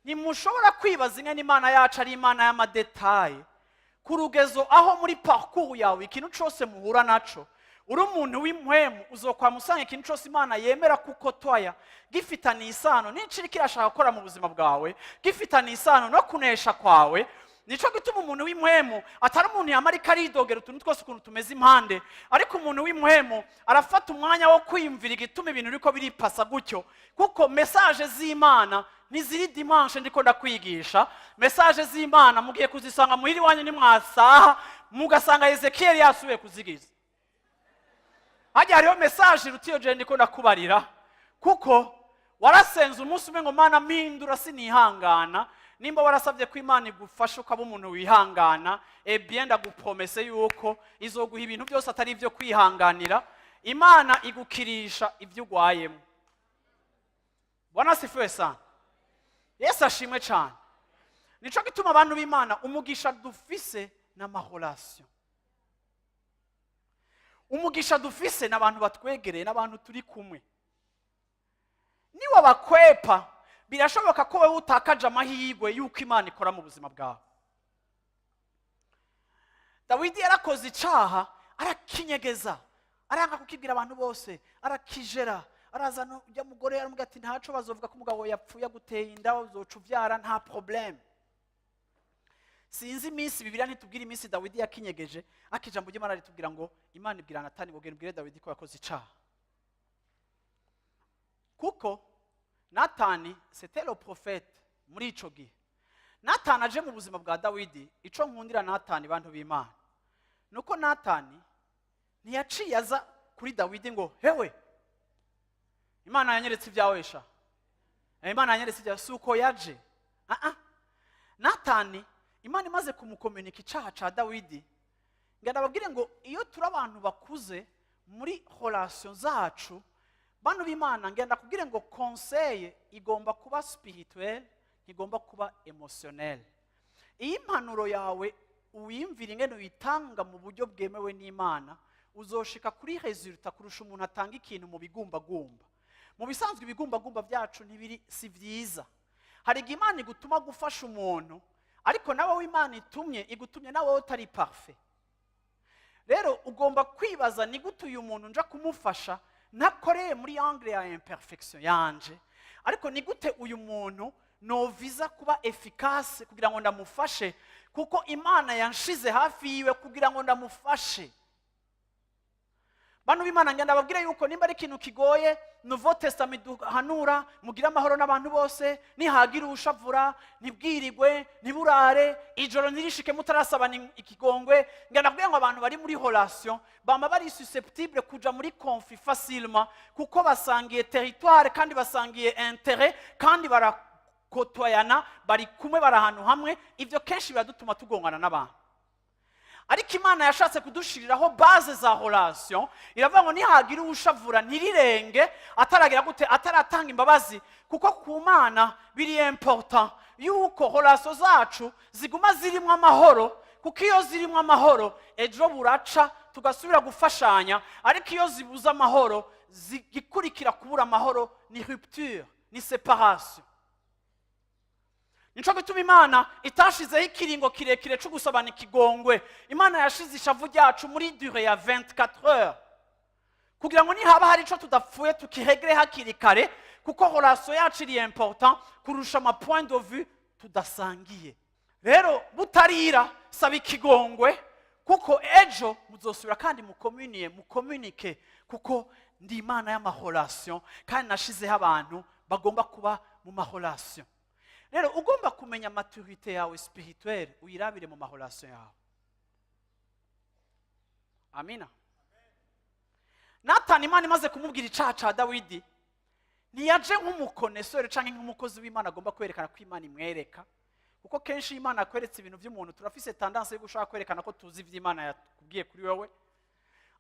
Ntimushobora kwibaza ingene Imana yacu ari Imana y'amadetaye ku rugezo aho muri parcours yawe ikintu cyose muhura naco uri umuntu w'impwemu uzokwamusanga ikintu cyose Imana yemera kuko twaya gifitanye isano n'iciri kirashaka gukora mu buzima bwawe, gifitanye isano no kunesha kwawe. Nico gituma umuntu w'impwemu atari umuntu yamara karidogera utuntu twose ukuntu tumeze impande, ariko umuntu w'impwemu arafata umwanya wo kwiyumvira igituma ibintu biriko biripasa gutyo, kuko message z'Imana niziri dimanche ndiko ndakwigisha. Message z'Imana mugiye kuzisanga muhiri wanyu nimwasaha mugasanga Ezekiel yasubiye kuzigiza. Hajya hariho message rutiyo je ndiko ndakubarira, kuko warasenze umunsi umwe ngo Mana mpindura sinihangana. Nimba warasabye ko Imana igufasha ukaba umuntu wihangana, bien ndagupromese yuko izoguha ibintu byose atari ibyo kwihanganira. Imana igukirisha ibyo ugwayemo. Bwana sifiwe sana. Yesu ashimwe cyane. Nico gituma abantu b'Imana umugisha dufise na maholation. Umugisha dufise n'abantu batwegereye n'abantu turi kumwe. Niwa bakwepa birashoboka ko wewe utakaje amahirwe yuko Imana ikora mu buzima bwawe. Dawidi yarakoze icaha, arakinyegeza, aranga kukibwira abantu bose, arakijera, arazana ujya mugore aramuga ati ntaco bazovuga ko umugabo yapfuye guteye inda uzoca uvyara nta problem. Sinzi iminsi Bibiliya ntitubwira iminsi Dawidi yakinyegeje, akijambo ry'Imana ritubwira ngo Imana ibwira Natani ngo genda ubwire Dawidi ko yakoze icaha. Kuko Natani c'était le prophète muri ico gihe. Natani aje mu buzima bwa Dawidi, ico nkundira Natani bantu b'Imana nuko Natani ntiyaciye aza kuri Dawidi ngo hewe Imana yanyeretse ibyawe sha, Imana yanyeretse ibyawe, suko yaje. Natani Imana imaze kumukomunika icaha ca Dawidi, ngenda babwire ngo iyo turi abantu bakuze muri relation zacu bantu b'Imana, ngenda kubwire ngo conseil igomba kuba spirituel, igomba kuba emotionnel. Iyi impanuro yawe uyimvira ingene uyitanga mu buryo bwemewe n'Imana, uzoshika kuri resultat kurusha umuntu atanga ikintu mu bigumbagumba. Mu bisanzwe ibigumbagumba byacu ntibiri si vyiza. Hari Imana igutuma gufasha umuntu, ariko nawe w'Imana itumye igutumye nawe utari parfait. Rero ugomba kwibaza ni gute uyu muntu nja kumufasha nakoreye muri angle ya imperfection yanje, ariko ni gute uyu muntu no visa kuba efficace kugira ngo ndamufashe, kuko Imana yanshize hafi yiwe kugira ngo ndamufashe. Bantu b'Imana ngenda babwire yuko nimba ari ikintu kigoye Nouveau Testament duhanura mugira amahoro n'abantu bose, nihagira ushavura ntibwirigwe ntiburare ijoro ntirishike mutarasabana ikigongwe. Ngenda babwire ngo abantu bari muri relation bama bari susceptible kuja muri conflit facilement, kuko basangiye territoire kandi basangiye intérêt kandi barakotoyana, bari kumwe bari ahantu hamwe. Ivyo kenshi biradutuma tugongana n'abantu. Ariko Imana yashatse kudushiriraho base za relation, iravuga ngo nihagira ushavura ntirirenge ataragira gute ataratanga imbabazi, kuko ku Mana biri important yuko relation zacu ziguma zirimo amahoro, kuko iyo zirimo amahoro ejo buraca tugasubira gufashanya. Ariko iyo zibuza amahoro zigikurikira kubura amahoro ni rupture, ni séparation. Nico gituma Imana itashizeho ikiringo kirekire cyo gusabana ikigongwe. Imana yashize ishavu ryacu muri durée ya 24 heures kugira ngo nihaba hari ico tudapfuye tukiregre hakiri kare, kuko relation yacu iri important kurusha ama point de vue tudasangiye. Rero butarira saba ikigongwe, kuko ejo muzosubira kandi mukomunike, kuko ndi Imana y'ama relation kandi nashizeho abantu bagomba kuba mu ma relation. rero ugomba kumenya maturité yawe spirituelle uyirabire mu mahorasyon yawe. Amina. Natani Imana imaze kumubwira icaha ca Dawidi, ntiyaje nk'umukonesore canke nk'umukozi w'Imana agomba kwerekana ko Imana imwereka, kuko kenshi Imana akweretse ibintu by'umuntu turafise tendance yo gushaka kwerekana ko tuzi ivy'Imana yakubwiye kuri wewe.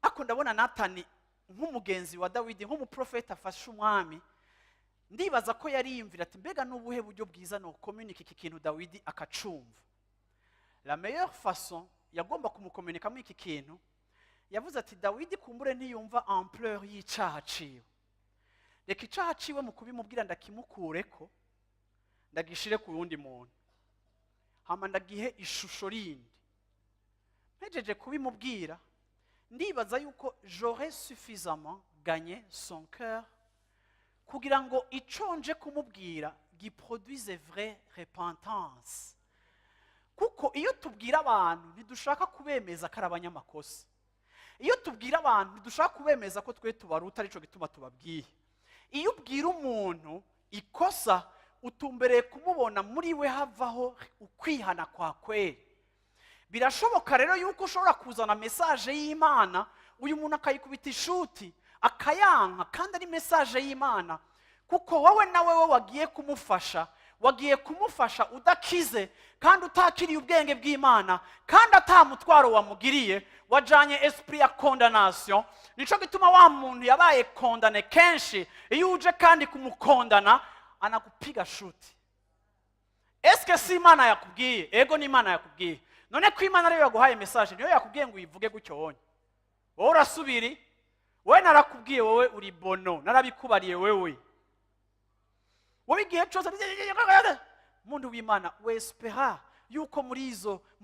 Ako ndabona Natani nk'umugenzi wa Dawidi, nk'umuprofeta afashe umwami, ndibaza ko yari yimvira ati mbega n'ubuhe buryo bwiza no communique iki kintu Dawidi akacumva. La meilleure façon yagomba kumukomunikamo iki kintu, yavuze ati Dawidi kumbure ntiyumva ampleur y'icaha ciwe, reka icaha ciwe mu kubimubwira ndakimukureko ndagishire ku wundi muntu, hama ndagihe ishusho rindi. Mpejeje kubimubwira, ndibaza yuko j'aurais suffisamment gagné son cœur kugira ngo iconje kumubwira giproduise vraie repentance. Kuko iyo tubwira abantu ntidushaka kubemeza ko ari abanyamakosa, iyo tubwira abantu ntidushaka kubemeza ko twe tubaruta, arico gituma tubabwiye. Iyo ubwira umuntu ikosa utumbereye kumubona muri we havaho ukwihana kwa kweli. Birashoboka rero yuko ushobora kuzana message y'Imana, uyu muntu akayikubita ishuti akayanka, kandi ari message y'Imana, kuko wowe nawe wagiye kumufasha udakize kandi utakiriye ubwenge bw'Imana, kandi atamutwaro wamugiriye, wajanye esprit ya condamnation. Nico gituma wa muntu yabaye condamné kenshi, iyo uje kandi kumukondana anakupiga shuti. Eske si Imana yakubwiye? Ego ni Imana yakubwiye. None ko Imana rero yaguhaye message, niyo yakubwiye ngo uyivuge gutyo wonye. Wowe urasubiri, wowe narakubwiye, wowe uri bono, narabikubariye wewe. Wowe igihe cyose muntu w'Imana wespera yuko muri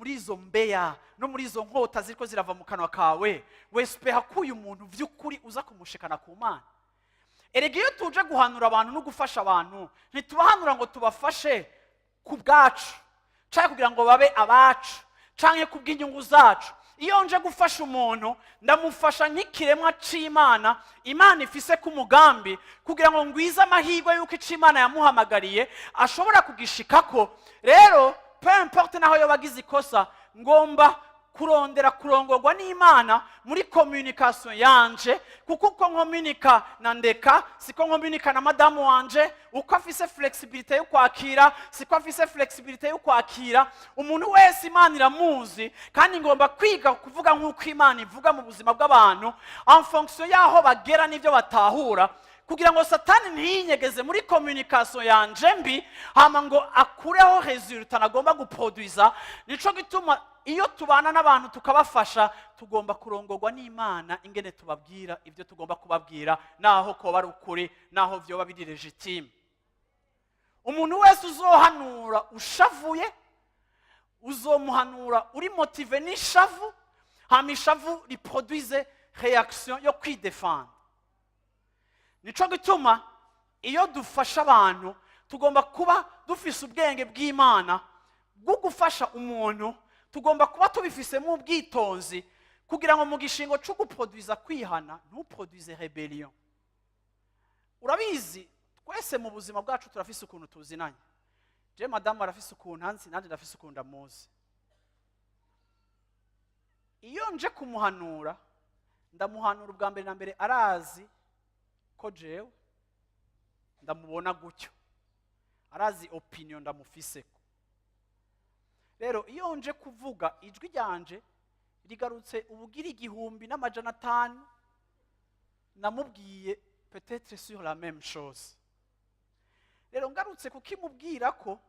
izo mbeya no muri izo nkota ziriko zirava mu kanwa kawe, wespera ko uyu muntu vy'ukuri uza kumushikana ku Mana. Erega iyo tuje guhanura abantu no gufasha abantu, ntitubahanura ngo tubafashe ku bwacu canke kugira ngo babe abacu canke kubw'inyungu zacu. Iyo nje gufasha umuntu ndamufasha nk'ikiremwa c'Imana, Imana ifise ku mugambi kugira ngo ngwize amahirwe yuko c'Imana yamuhamagariye ashobora kugishikako. Rero peu importe naho yobagize ikosa, ngomba kurongorwa n'Imana muri communication yanje, kuko uko nkomunika na Ndeka siko nkomunika na madamu wanje, uko afise flexibilité yo kwakira siko afise flexibilité yo kwakira. Umuntu wese Imana iramuzi, kandi ngomba kwiga kuvuga nk'uko Imana ivuga mu buzima bw'abantu en fonction yaho bagera n'ivyo batahura, kugira ngo Satani ntiyinyegeze muri communication yanje mbi, hama ngo akureho resultat nagomba guproduiza. Nico gituma iyo tubana n'abantu tukabafasha, tugomba kurongorwa n'Imana ingene tubabwira ivyo tugomba kubabwira, naho ko bari ukuri, naho vyo babiri legitime. Umuntu wese uzohanura ushavuye, uzomuhanura uri motive n'ishavu, hama ishavu riproduise reaction yo kwidefendre. Nico gituma iyo dufasha abantu tugomba kuba dufise ubwenge bw'Imana bwo gufasha umuntu, tugomba kuba tubifisemo ubwitonzi kugira ngo mu gishingo cyo guproduiza kwihana ntuproduise rebellion. Urabizi twese mu buzima bwacu turafise ukuntu tuzinanye. Je madamu arafise ukuntu hansi, nanje ndafise ukuntu ndamuzi. Iyo nje kumuhanura, ndamuhanura ubwa mbere na mbere arazi ko jewe ndamubona gutyo, arazi opinion ndamufiseko. Rero iyo nje kuvuga, ijwi ryanje rigarutse ubugira 1,500, namubwiye peut-être sur la même chose. Rero ngarutse kukimubwira ko,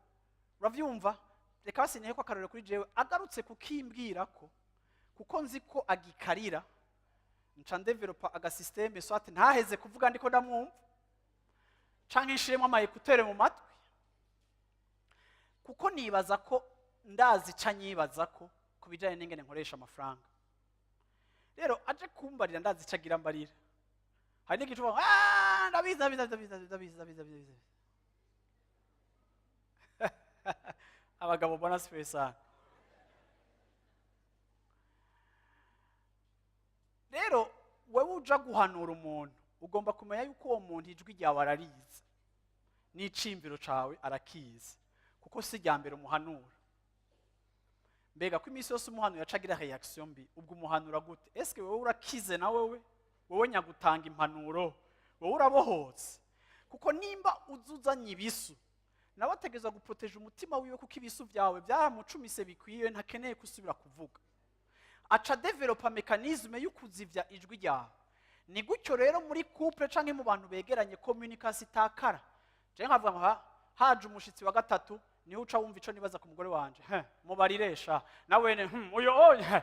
uravyumva, reka basineye ko akarore kuri jewe, agarutse kukimbwira ko, kuko nzi ko agikarira, nca ndevelopa agasysteme so ati ntaheze kuvuga ndiko ndamwumva, canke nshiremo amayekutere mu matwi, kuko nibaza ko ndazi canyibaza ko kubijanye n'ingene nkoresha amafaranga. Rero aje kumbarira ndazi cagira mbarira, hari n'igihe uvuga ndabizi abagabo bona spesa. Rero wewe uja guhanura umuntu, ugomba kumenya yuko uwo muntu ijwi ryawe ararizi n'icimviro cawe arakizi, kuko si rya mbere umuhanura. Mbega ko iminsi yose umuhanura yacagira reaction mbi, ubwo umuhanura gute? Eske wowe urakize na wowe nyagutanga impanuro, wowe urabohotse? Kuko nimba uzuzanye ibisu, nawe ategeza guproteje umutima wiwe, kuko ibisu byawe byaramucumise bikwiye, ntakeneye kusubira kuvuga. Aca developa mekanizme y'ukuzivya ijwi ryawe. Ni gutyo rero muri couple canke mu bantu begeranye communication itakara. Je nkavuga ngo haje umushitsi wa gatatu, niho uca wumva ico nibaza ku mugore wanje, mubariresha nawene uyo oya.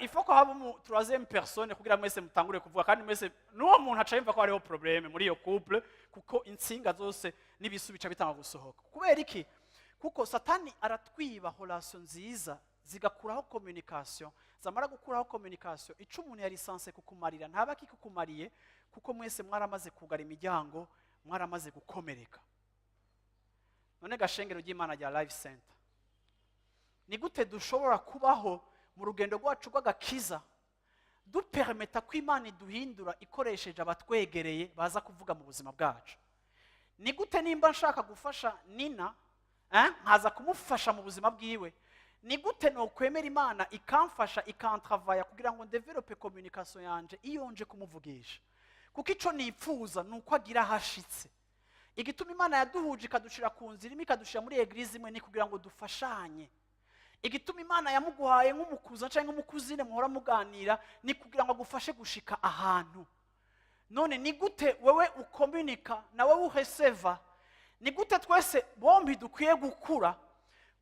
Ifoko haba mu troisième personne kugira mwese mutangure kuvuga, kandi mwese nuwo muntu aca yumva ko hariho problème muri iyo couple, kuko insinga zose n'ibisubica bitanga gusohoka. Kubera iki? Kuko Satani aratwiba relation nziza zigakuraho communication. Zamara gukuraho communication, ico umuntu yari sanse kukumarira ntaba kikukumariye, kuko mwese mwaramaze kugara imiryango, mwaramaze gukomereka. None gashengero ry'Imana rya Life Center, ni gute dushobora kubaho mu rugendo rwacu rw'agakiza dupermeta ko Imana iduhindura ikoresheje abatwegereye baza kuvuga mu buzima bwacu? Ni gute nimba nshaka gufasha Nina nkaza kumufasha mu buzima bwiwe, ni gute no kwemera Imana ikamfasha ikantravaya kugira ngo develope communication yanje iyonje kumuvugisha? Kuko ico nipfuza nuko agira hashitse. Igituma Imana yaduhuje ikadushira ku nzira imwe, ikadushira muri eglise imwe, ni kugira ngo dufashanye. Igituma Imana yamuguhaye nk'umukuza canke nk'umukuzine muhora muganira, ni kugira ngo agufashe gushika ahantu. None ni gute wewe ukomunika na wewe uheseva? Ni gute twese bombi dukwiye gukura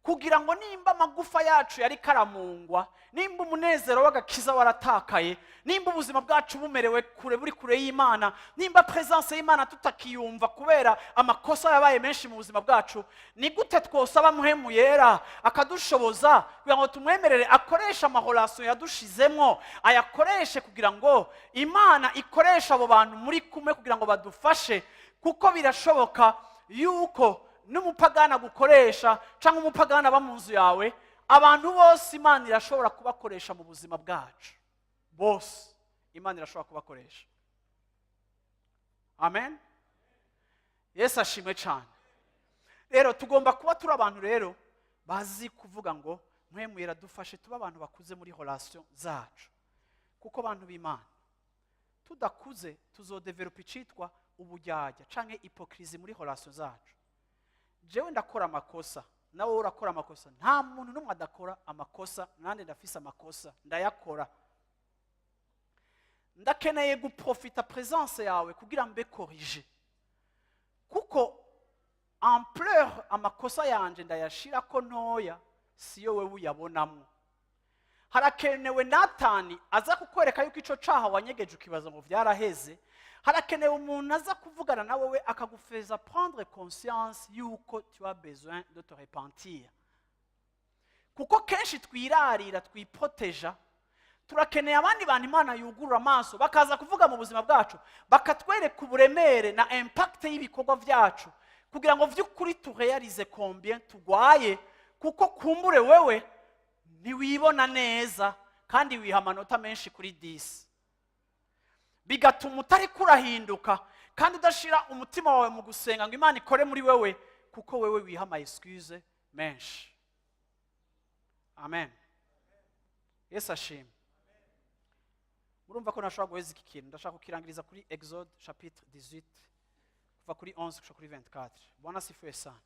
kugira ngo nimba amagufa yacu yari karamungwa, nimba umunezero w'agakiza waratakaye, nimba ubuzima bwacu bumerewe kure buri kure y'Imana, nimba presence y'Imana tutakiyumva kubera amakosa yabaye menshi mu buzima bwacu, ni gute twosaba Muhemu Yera akadushoboza kugira ngo tumwemerere akoresha amahorasyo yadushizemo, ayakoreshe kugira ngo Imana ikoresha abo bantu muri kumwe kugira ngo badufashe? Kuko birashoboka yuko n'umupagana gukoresha cyangwa umupagana aba mu nzu yawe, abantu bose Imana irashobora kubakoresha mu buzima bwacu. Bose Imana irashobora kubakoresha. Amen. Yesu ashimwe cyane. Rero tugomba kuba turi abantu rero bazi kuvuga ngo Muhemu Yera dufashe tuba abantu bakuze muri relation zacu. Kuko abantu b'Imana tudakuze tuzodevelopa icitwa ubujyajya canke hypocrisie muri relation zacu. Jewe ndakora amakosa, nawe urakora amakosa. Nta muntu n'umwe adakora amakosa, nande ndafise amakosa, ndayakora. Ndakeneye guprofita presence yawe kugira mbe corriger. Kuko ampleur amakosa yanje ndayashira ko ntoya, siyo wewe uyabonamo. Harakenewe Natani aza kukwereka yuko ico caha wanyegeje ukibaza ngo vyaraheze. Harakenewe umuntu aza kuvugana na wewe akagufeza prendre conscience yuko tu as besoin de te repentir. Kuko kenshi twirarira twiproteja, turakeneye abandi bantu Imana yugurura amaso bakaza kuvuga mu buzima bwacu, bakatwereka uburemere na impact y'ibikorwa byacu, kugira ngo vy'ukuri turealize combien tugwaye, kuko kumbure wewe ntiwibona neza kandi wiha amanota menshi kuri 10. Bigatuma utari kurahinduka kandi udashira umutima wawe mu gusenga ngo Imana ikore muri wewe, kuko wewe wiha ama excuse menshi. Amen. Yesu ashimwe. Murumva ko nashaka guheza iki kintu, ndashaka kukirangiriza kuri Exode chapitre 18 kuva kuri 11 kushika kuri 24. Bwana sifiwe sana.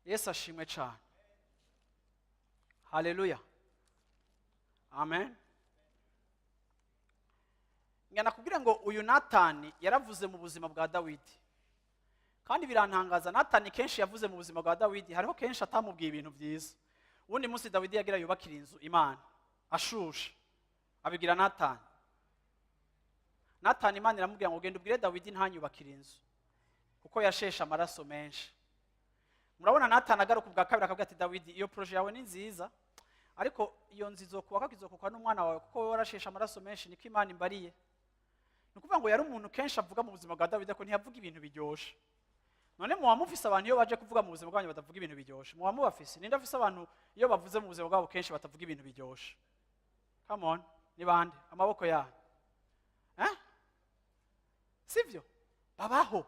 Yesu ashimwe cyane. Haleluya. Amen. Ngana kugira ngo uyu Natani yaravuze mu buzima bwa Dawidi. Kandi birantangaza, Natani kenshi yavuze mu buzima bwa Dawidi, hariho kenshi atamubwiye ibintu byiza. Ubundi munsi Dawidi yagira yubakira inzu Imana, ashushe abigira Natani. Natani Imana iramubwira ngo genda ubwire Dawidi ntanyubakira inzu, kuko yashesha amaraso menshi. Murabona Natani agaruka ubwa kabiri akavuga ati Dawidi, iyo projet yawe ni nziza, ariko iyo nzu izokubaka n'umwana wawe, kuko wowe warashesha amaraso menshi, niko Imana imbariye. Nukuvuga ngo yari umuntu kenshi avuga mu buzima bwa Dawidi ko ntiyavuga ibintu biryoshe. None muba mufise abantu iyo baje kuvuga mu buzima bwanyu batavuga ibintu biryoshe? Muba mubafise? Ninde afise abantu iyo bavuze mu buzima bwabo kenshi batavuga ibintu biryoshe? Come on, ni bande? Amaboko yanyu. Sivyo? Babaho.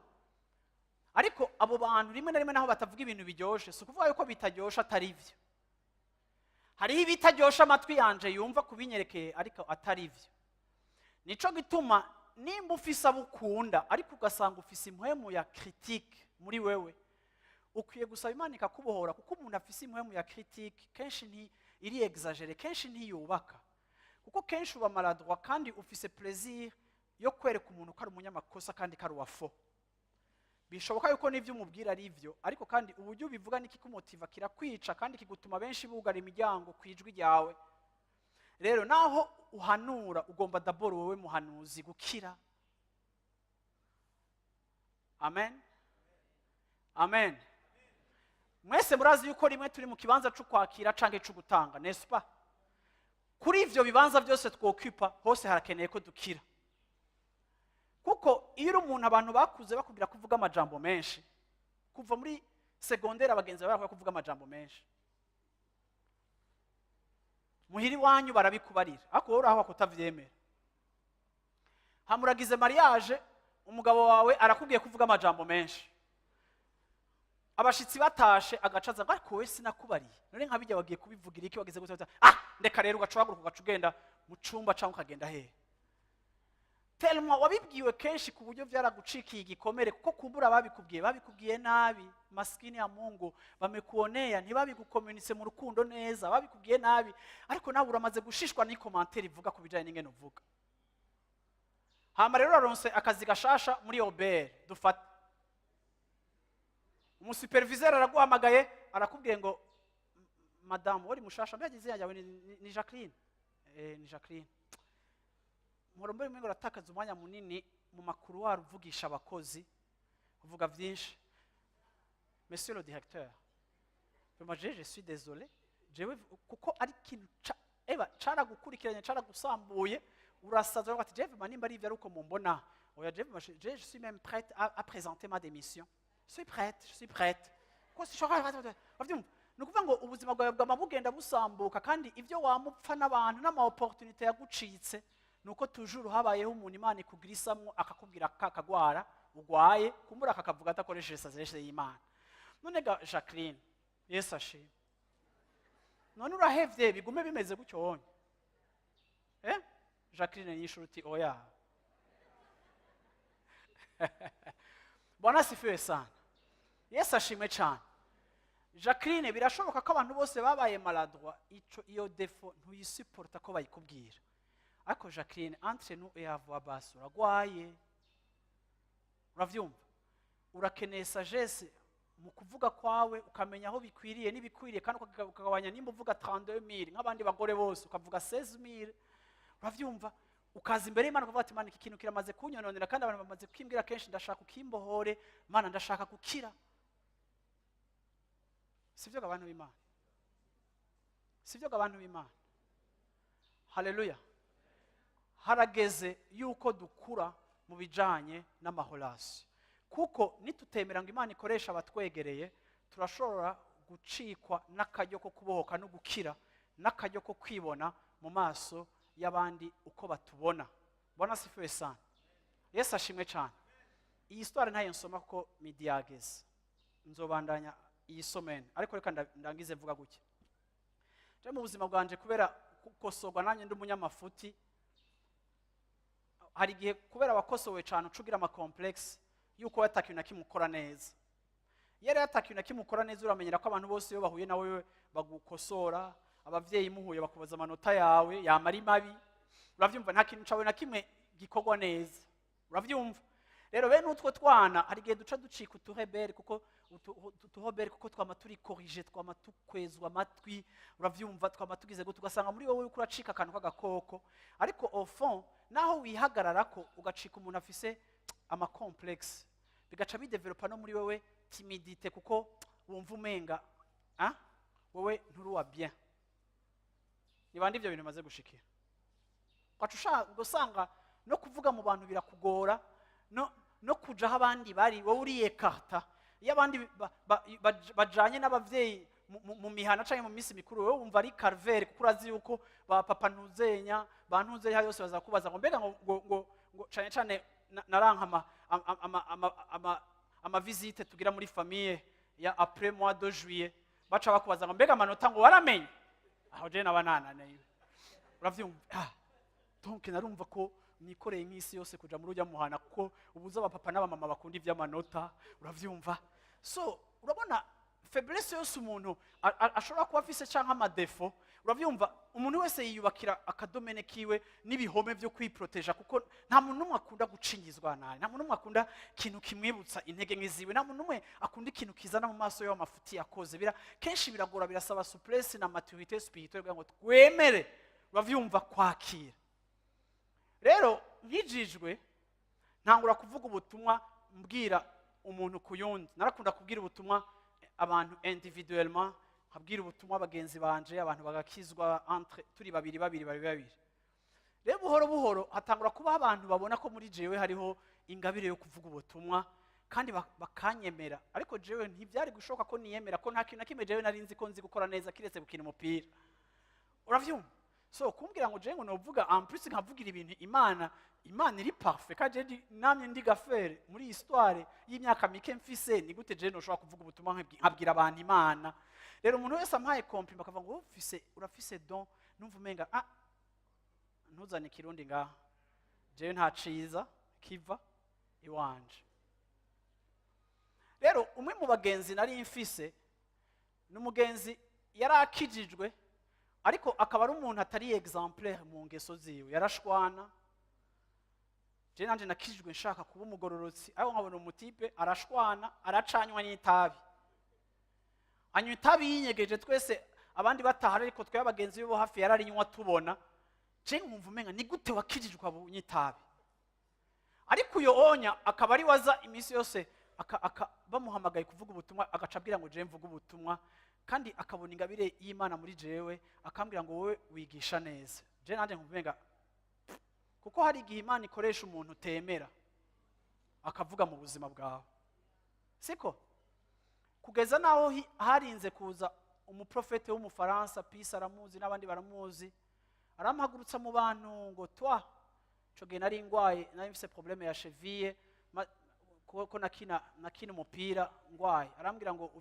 Ariko abo bantu rimwe na rimwe naho batavuga ibintu biryoshe si ukuvuga yuko bitaryoshe atari byo. Hariho ibitaryoshe amatwi yanje yumva kubinyerekeye ariko atari byo. Nico gituma nimba ufise abo ukunda ariko ugasanga ufise impwemu ya critique muri wewe, ukwiye gusaba Imana ikakubohora, kuko umuntu afise impwemu ya critique kenshi iri exagere, kenshi ntiyubaka, kuko kenshi uba maladroit kandi ufise plaisir yo kwereka umuntu ko ari umunyamakosa kandi ko ari uwafo. Bishoboka yuko n'ivyo umubwira ari ivyo, ariko kandi uburyo ubivuga n'ikikumotiva kirakwica kandi kigutuma benshi bugara imiryango kwijwi ryawe. Rero naho uhanura ugomba d'abord wewe muhanuzi gukira. Amen. Amen. Mwese murazi yuko rimwe turi mu kibanza cyo kwakira canke cyo gutanga, n'est-ce pas? Kuri ivyo bibanza byose twokupa hose harakeneye ko dukira. Kuko iyo umuntu abantu bakuze bakubwira kuvuga amajambo menshi, kuva muri secondaire abagenzi barakora kuvuga amajambo menshi, muhiri wanyu barabikubarira ako wowe aho kutavyemera. Hamuragize mariage, umugabo wawe arakubwiye kuvuga amajambo menshi, abashitsi batashe agacaza ngo ariko we sinakubariye, none nkabijya wagiye kubivugira iki, wagize gute? Ndeka rero ugacuhaguruka ugacugenda mu cumba cyangwa ukagenda hehe. Tellement wabibwiwe kenshi ku buryo byaragucikiye igikomere, kuko kumbura babikubwiye nabi. Maskini ya Mungu bamekuonea, ntibabigukomunitse mu rukundo neza, babikubwiye nabi, ariko nawe uramaze gushishwa ni commentaire ivuga kubijanye n'ingene uvuga. Hama rero aronse akazi gashasha muri Aubert dufata, umusuperviseur araguhamagaye arakubwiye ngo madame wari mushasha mbagize yawe ni Jacqueline. Ni Jacqueline. Murombe mwengo ratakaza umwanya munini mu makuru waruvugisha abakozi uvuga byinshi. Monsieur le directeur, je suis désolé, jewe kuko ari kintu cara gukurikiranya cara gusambuye urasaza ngo ati jewe manimba ari vyari uko mumbona. Oya jewe je suis même prête à présenter ma démission. Je suis prête. Ko si shaka bavyumva. Nukuvuga ngo ubuzima bwawe bwamabugenda busambuka, kandi ivyo wamupfa n'abantu n'ama opportunité yagucitse nuko toujours habayeho umuntu Imana ikugirisamwo akakubwira kakagwara ugwaye kumbura akakavuga atakoresheje sazeshe y'Imana. None ga Jacqueline, Yesu ashimwe, none urahevye bigume bimeze gutyo wonye? Jacqueline yishuruti oya. Bwana sifiwe sana. Yesu ashimwe cyane. Jacqueline, birashoboka ko abantu bose babaye maladroit, iyo defo ntuyisuporta ko bayikubwira. Ariko Jacqueline, entre nous et avoir basse, uragwaye. Uravyumva? Urakeneye sagesse mu kuvuga kwawe, ukamenya aho bikwiriye nibikwiriye, kandi ukagabanya nimba uvuga 32000 nk'abandi bagore bose ukavuga 16000. Uravyumva? Ukaza imbere y'Imana ukavuga ati Imana iki kintu kiramaze kunyononera, kandi abantu bamaze kwimbwira kenshi ndashaka ukimbohore, Imana ndashaka gukira. Sivyo abantu b'Imana. Sivyo abantu b'Imana. Haleluya. Harageze yuko dukura mu bijanye n'amahorasi, kuko nitutemera ngo Imana ikoresha abatwegereye turashobora gucikwa n'akaryo ko kubohoka no gukira, n'akaryo ko kwibona mu maso y'abandi uko batubona. Bwana sifiwe sana. Yesu ashimwe cyane. Iyi histoire ntayo nsoma kuko midi yageze, nzobandanya iyi somene, ariko reka ndangize mvuga gutya. Je mu buzima bwanje kubera kukosorwa nanye ndi umunyamafuti, hari gihe kubera wakosowe cyane ucugira ama complex yuko yatakiye na kimukora neza. Yari yatakiye na kimukora neza, uramenyera ko abantu bose iyo bahuye nawe bagukosora, abavyeyi muhuye bakubaza amanota yawe yamari mabi. Uravyumva? Nta kintu cawe na kimwe gikorwa neza. Uravyumva? Rero bene utwo twana hari gihe duca ducika uturebere, kuko utuhobere kuko twama turi corriger, twama tukwezwa amatwi. Uravyumva? Twama tugize gute ugasanga muri wowe uko uracika akantu k'agakoko, ariko au fond naho wihagararako ugacika umuntu afise ama complex, bigaca bidevelopa no muri wewe timidite, kuko wumva umenga wowe nturuwa bien. Nibandi ivyo bintu maze gushikira, kwacushaka gusanga no kuvuga mu bantu birakugora, no kuja aho abandi bari wowe uriye karta. Iyo abandi bajanye n'abavyeyi mu mihana canke mu misi mikuru, wowe wumva ari calvaire, kuko urazi yuko ba papa ntuzenya bantuze yose bazakubaza ngo mbega ngo cane cane naranka amavisite tugira muri famille ya après mois de juillet baca bakubaza ngo mbega amanota ngo waramenye aho je nabananane uravyumva donc narumva ko nikoreye nk'isi yose kuja muri ujya muhana kuko ubuza abapapa n'abamama bakunda ivy'amanota uravyumva so urabona faiblesse yose umuntu ashobora kuba afise canke amadefo uravyumva umuntu wese yiyubakira akadomene kiwe n'ibihome byo kwiproteja kuko nta muntu numwe akunda gucinyizwa naye nta muntu numwe akunda ikintu kimwibutsa intege nkiziwe nta muntu numwe akunda ikintu kizana mu maso yo amafuti yakoze kenshi biragora birasaba souplesse na maturité spirituelle kugira ngo twemere uravyumva kwakira rero nkijijwe ntangura kuvuga ubutumwa mbwira umuntu kuyundi narakunda kubwira ubutumwa abantu individuellement nkabwira ubutumwa bagenzi banje abantu bagakizwa entre turi babiri rero buhoro buhoro hatangura kuba abantu babona ko muri jewe hariho ingabire yo kuvuga ubutumwa kandi bakanyemera ariko jewe ntibyari gushoka ko niyemera ko nta kintu nakimwe jewe nari nzi ko nzi gukora neza kiretse gukina umupira uravyumva so kumbwira ngo jewe ngo novuga en plus nkavugira ibintu Imana iri parfait kaje namye ndi gafere muri histoire y'imyaka mike mfise ni gute jewe no shobora kuvuga ubutumwa nkabwira abantu Imana rero umuntu wese ampaye compliment bakavuga ngo urafise don numva umenga ntuzane kirundi ngaha jewe nta ciza kiva iwanje rero umwe mu bagenzi nari mfise n'umugenzi yarakijijwe ariko akaba ari umuntu atari exemplaire mu ngeso ziwe yarashwana je nanje nakijijwe nshaka kuba umugororotsi aho nkabona umutipe arashwana aracanywa n'itabi anywa itabi yinyegeje twese abandi batahara ariko twe abagenzi bo hafi yararinywa tubona je nkumva umenga ni gute wakijijwe abunye itabi ariko uyo onya akaba ari waza imisi yose bamuhamagaye kuvuga ubutumwa agacabwira ngo je mvuga ubutumwa kandi akabona ingabire y'Imana muri jewe akambwira ngo wowe wigisha neza je nanje nkumvenga kuko hari igihe Imana ikoresha umuntu temera akavuga mu buzima bwawe siko kugeza naho harinze kuza umuprofete w'umufaransa Peace aramuzi n'abandi baramuzi aramuhagurutsa mu bantu ngo toi coge nari ngwaye nari mfise problème ya cheville ko nakina umupira ngwaye arambwira ngo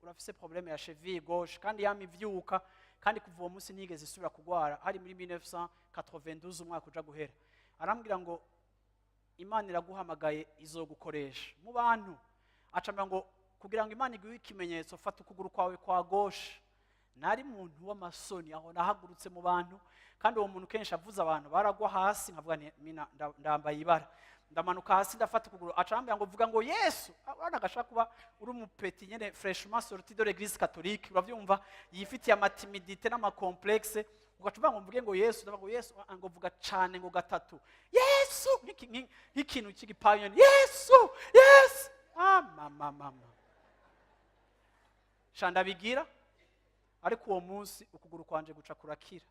urafise problème ya cheville gauche kandi yamivyuka kandi kuva uwo munsi ntigeze isubira kugwara hari muri 1992 umwaka uja guhera arambwira ngo Imana iraguhamagaye izogukoresha mu bantu acambira ngo kugira ngo Imana iguhe ikimenyetso fata ukuguru kwawe kwa gauche nari muntu w'amasoni aho nahagurutse mu bantu kandi uwo muntu kenshi avuze abantu baragwa hasi nkavuga mina ndambaye ibara ndamanuka hasi ndafata ukuguru acambira ngo vuga ngo Yesu abana gashaka kuba uri umupeti nyene fraîchement sorti de l'église catholique uravyumva yifitiye amatimidité n'amacomplexe ugacuba ngo mvuge ngo Yesu ndavuga ngo Yesu ngo vuga cane ngo gatatu Yesu nk'ikintu cy'igipayoni Yesu mama shanda bigira ariko uwo munsi ukuguru kwanje guca kurakira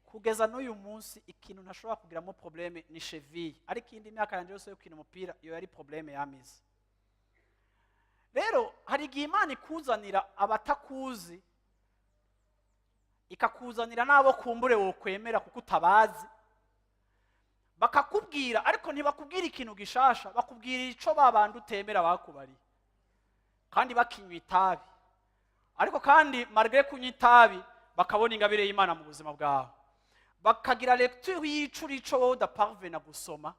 kugeza n'uyu munsi ikintu ntashobora kugiramo problème ni cheville ariko indi myaka yanje yose yo kina umupira iyo yari problème yamize rero hari igihe Imana ikuzanira abatakuzi ikakuzanira nabo kumbure wo kwemera kuko utabazi bakakubwira ariko ntibakubwira ikintu gishasha bakubwira ico babandi utemera bakubari kandi bakinywa itabi ariko kandi malgré kunywa itabi bakabona ingabire y'Imana mu buzima bwawe bakagira lecture y'icurico wowe udaparvena gusoma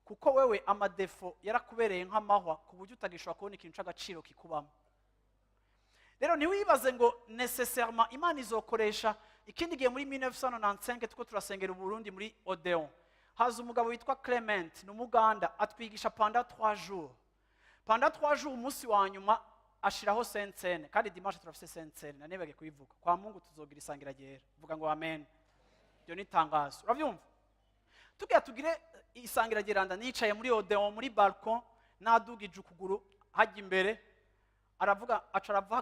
kuko wewe amadefo yarakubereye nk'amahwa ku buryo utagishobora kubona ikintu c'agaciro kikubamo rero ntiwibaze ngo nécessairement Imana izokoresha ikindi gihe muri 1995 tuko turasengera Burundi muri Odeon haza umugabo witwa Clement n'umuganda atwigisha pendant 3 jours umunsi wa nyuma ashiraho sensene kandi dimanche turafise sensene nanebage kuyivuga kwa Mungu tuzogira isangira ryera vuga ngo amen byo nitangazo uravyumva tugire isangira ryeranda nicaye muri Odeon muri balcon nadugije ukuguru hajya imbere aravuga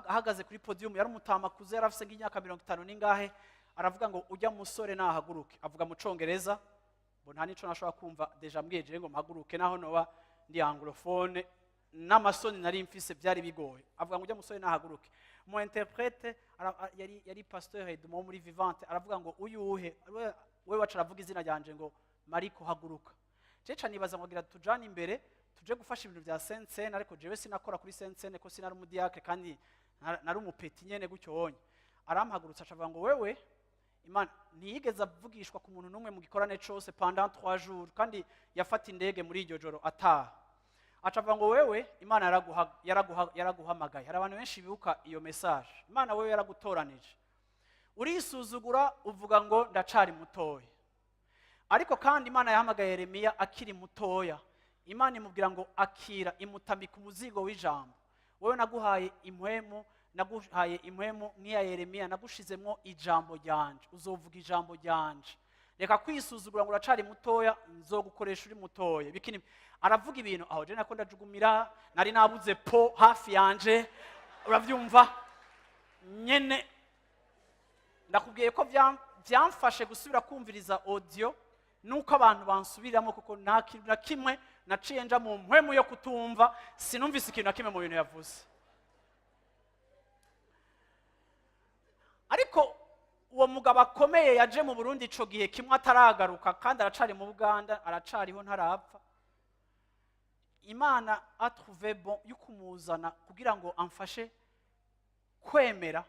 ahagaze kuri podium yari umutamakuze yarafise nk'imyaka 50 ningahe aravuga ngo ujya musore nahaguruke avuga mu congereza bo nta nico nashobora kumva deja mbweje ngo mpaguruke naho noba ndi anglophone n'amasoni nari mfise byari bigoye avuga ngo ujya musore nahaguruke mu interprete yari pasteur Edmond muri Vivante aravuga ngo uyuhe we waca aravuga izina ryanje ngo Mariko haguruka ceca nibaza ngo gira tujana imbere tuje gufasha ibintu bya sensene, ariko jewe sinakora kuri sensene ko sinari umudiyakre kandi nari umupeti nyene gutyo wonye. Arampagurutsa acavuga ngo wewe Imana ntiyigeze avugishwa ku muntu n'umwe mu gikorane cyose pendant 3 jours, kandi yafata indege muri iryo joro ataha. Acavuga ngo wewe Imana yaraguhamagaye. Hari abantu benshi bibuka iyo message. Imana wewe yaragutoranije. Urisuzugura uvuga ngo ndacari mutoya. Ariko kandi Imana yahamagaye Yeremiya akiri mutoya. Imana imubwira ngo akira, imutambika umuzigo w'ijambo. Wewe naguhaye impwemu nk'iya Yeremiya, nagushizemwo ijambo ryanje, uzovuga ijambo ryanje. Reka kwisuzugura ngo uracari mutoya, nzogukoresha uri mutoya. Bikini aravuga ibintu aho je nako ndajugumira, nari nabuze po hafi yanje, uravyumva nyene. Ndakubwiye ko byamfashe gusubira kumviriza audio nuko abantu bansubiramo, kuko nta kintu na kimwe naciye nja mu mpwemu yo kutumva, sinumvise ikintu na kimwe mu bintu yavuze. Ariko uwo mugabo akomeye yaje mu Burundi ico gihe kimwe ataragaruka, kandi aracari mu Buganda, aracariho ntarapfa. Imana a trouvé bon yukumuzana kugira ngo amfashe kwemera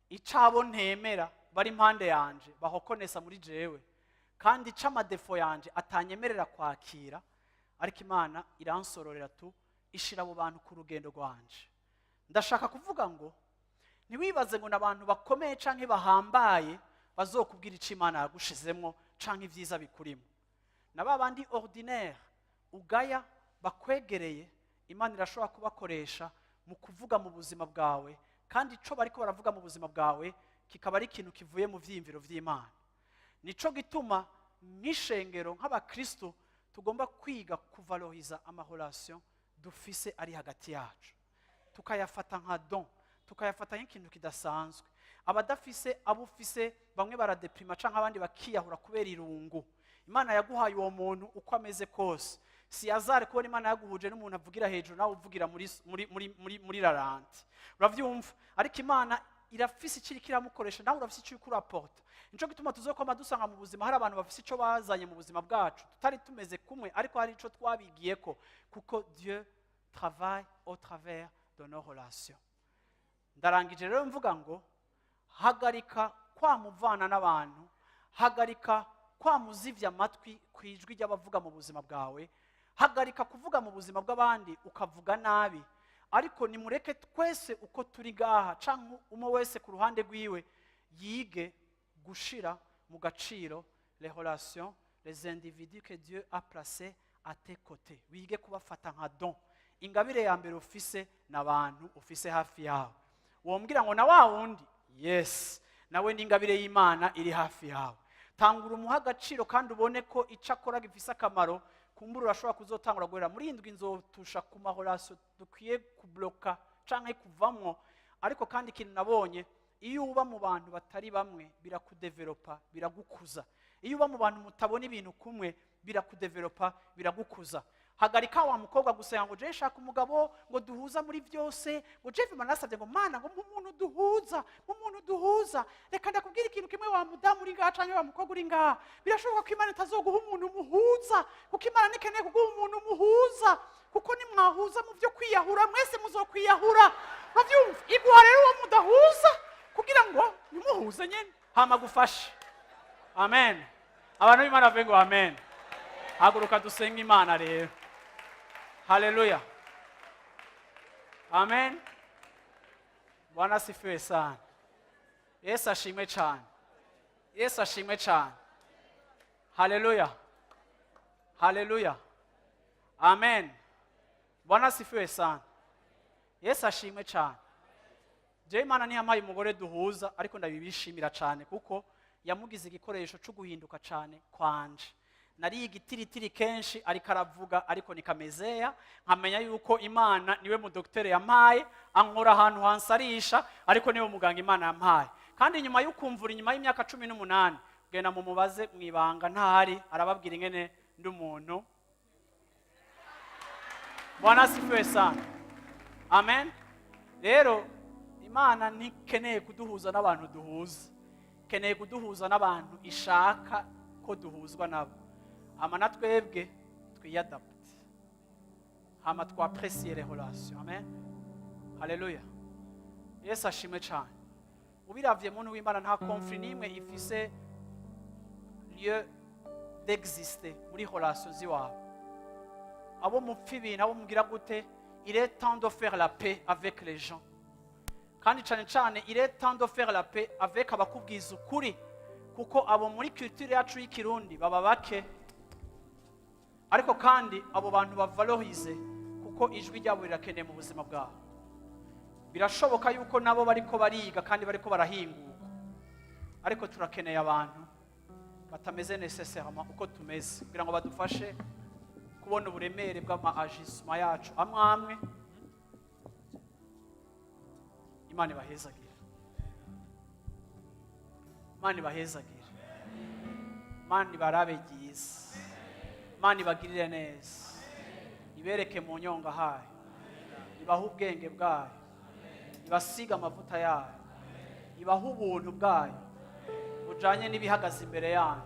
icabo ntemera bari impande yanje bahokonesa muri jewe, kandi c'amadefo yanje atanyemerera kwakira. Ariko Imana iransororera tu ishira abo bantu ku rugendo rwanje. Ndashaka kuvuga ngo ntiwibaze ngo n'abantu bakomeye canke bahambaye bazokubwira ico Imana yagushizemwo canke ivyiza bikurimo. Nababandi ordinaire ugaya bakwegereye, Imana irashobora kubakoresha mu kuvuga mu buzima bwawe, kandi ico bariko baravuga mu buzima bwawe kikaba ari ikintu kivuye mu vyimviro vy'Imana. Nico gituma nk'ishengero nk'abakristo tugomba kwiga kuvaloriza amarelation dufise ari hagati yacu, tukayafata nka don, tukayafata nk'ikintu kidasanzwe. Abadafise abufise bamwe baradeprima canke abandi bakiyahura kubera irungu. Imana yaguhaye uwo muntu uko ameze kose. Si azare kubona Imana yaguhuje n'umuntu avugira hejuru nawe uvugira muri raranti, uravyumva. Ariko Imana irafise ikiri kiramukoresha, nawe urafise icyo ukuraporta. Nico gituma tuzokoma dusanga mu buzima hari abantu bafise ico bazanye mu buzima bwacu, tutari tumeze kumwe, ariko hari ico twabigiyeko, kuko Dieu travaille au travers de nos relations. Ndarangije rero mvuga ngo hagarika kwamuvana n'abantu, hagarika kwamuzivya amatwi kwijwi ry'abavuga mu buzima bwawe, hagarika kuvuga mu buzima bw'abandi ukavuga nabi. Ariko nimureke twese uko turi gaha canke umwe wese ku ruhande rwiwe yige gushira mu gaciro les relations, les individus que Dieu a placés à tes côtés. Wige kubafata nka don. Ingabire ya mbere ufise n'abantu ufise hafi yawe. Wombwira ngo na wa wundi, yes, nawe n'ingabire y'Imana iri hafi yawe. Tangura umuha agaciro kandi ubone ko ico akora gifise akamaro. Kumbura urashobora kuzotangura guhera muri indwi nzotusha ku marelation dukwiye kubloka canke kuvamwo. Ariko kandi ikintu nabonye, iyo uba mu bantu batari bamwe birakudevelopa, biragukuza. Iyo uba mu bantu mutabona ibintu kumwe birakudevelopa, biragukuza. Hagarika wa mukobwa gusenga ngo je shaka umugabo ngo duhuza muri byose, ngo Jeff manasabye ngo Mana ngo umuntu duhuza. Reka ndakubwira ikintu kimwe, wa mudamu uri ngaha canke wa mukobwa uri ngaha, birashoboka ko Imana itazoguha umuntu muhuza, kuko Imana nikeneye kuguha umuntu muhuza, kuko nimwahuza mu byo kwiyahura mwese muzokwiyahura. Bavyumva, iguha rero uwo mudahuza kugira ngo nimuhuze nyene hama gufashe. Amen. Abantu b'Imana bavuge ngo amen. Haguruka dusenga Imana rero. Haleluya. Amen. Bwana asifiwe sana. Yesu ashimwe cyane. Yesu ashimwe cyane. Haleluya. Haleluya. Amen. Bwana asifiwe sana. Yesu ashimwe cyane. Je Imana ntiyampaye umugore duhuza, ariko ndabibishimira cyane kuko yamugize igikoresho cyo guhinduka cyane kwanje. Nari igitiritiri kenshi ariko aravuga, ariko nikamezeya nkamenya yuko Imana niwe mu docteur yampaye, ankora ahantu hansarisha, ariko niwe muganga Imana yampaye. Kandi nyuma y'ukumvura inyuma y'imyaka 18 genda mu mubaze mwibanga ntahari, arababwira ingene ndi umuntu. Bwana asifiwe sana. Amen. Rero Imana ntikeneye kuduhuza n'abantu duhuza, keneye kuduhuza n'abantu ishaka ko duhuzwa nabo. Amana twebwe twiyadapte. hama twapresiye les relations. Amen. Haleluya. Yesu ashimwe cyane. Ubiravye muntu w'Imana nta conflit n'imwe ifise lieu d'exister muri relation ziwawe. Abo mupfa ibintu, abo mugira gute, il est temps de faire la paix avec les gens. Kandi cyane cyane il est temps de faire la paix avec abakubwiza ukuri, kuko abo muri culture yacu y'ikirundi baba bake, ariko kandi abo bantu bavalorize kuko ijwi ryabo rirakeneye mu buzima bwabo. Birashoboka yuko nabo bariko bariga kandi bariko barahinguka, ariko turakeneye abantu batameze necessairement uko tumeze kugira ngo badufashe kubona uburemere bw'ama-agisma yacu amwe. Imana ibahezagire. Imana ibahezagire. Imana ibarabe byiza. Imana ibagirire neza. Ibereke mu nyonga hayo. Ibaha ubwenge bwayo. Ibasiga amavuta yayo. Ibaha ubuntu bwayo bujanye n'ibihagaze imbere yayo.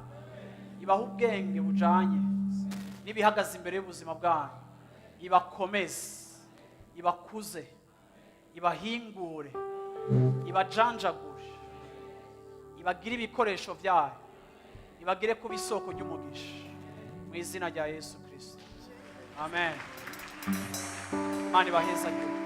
Ibaha ubwenge bujanye n'ibihagaze imbere y'ubuzima bwayo. Ibakomeze, ibakuze, ibahingure, ibajanjagure, ibagire ibikoresho byayo, ibagire kuba isoko ry'umugisha mu izina rya Yesu Kristo. Amen. Imana ibahezagire.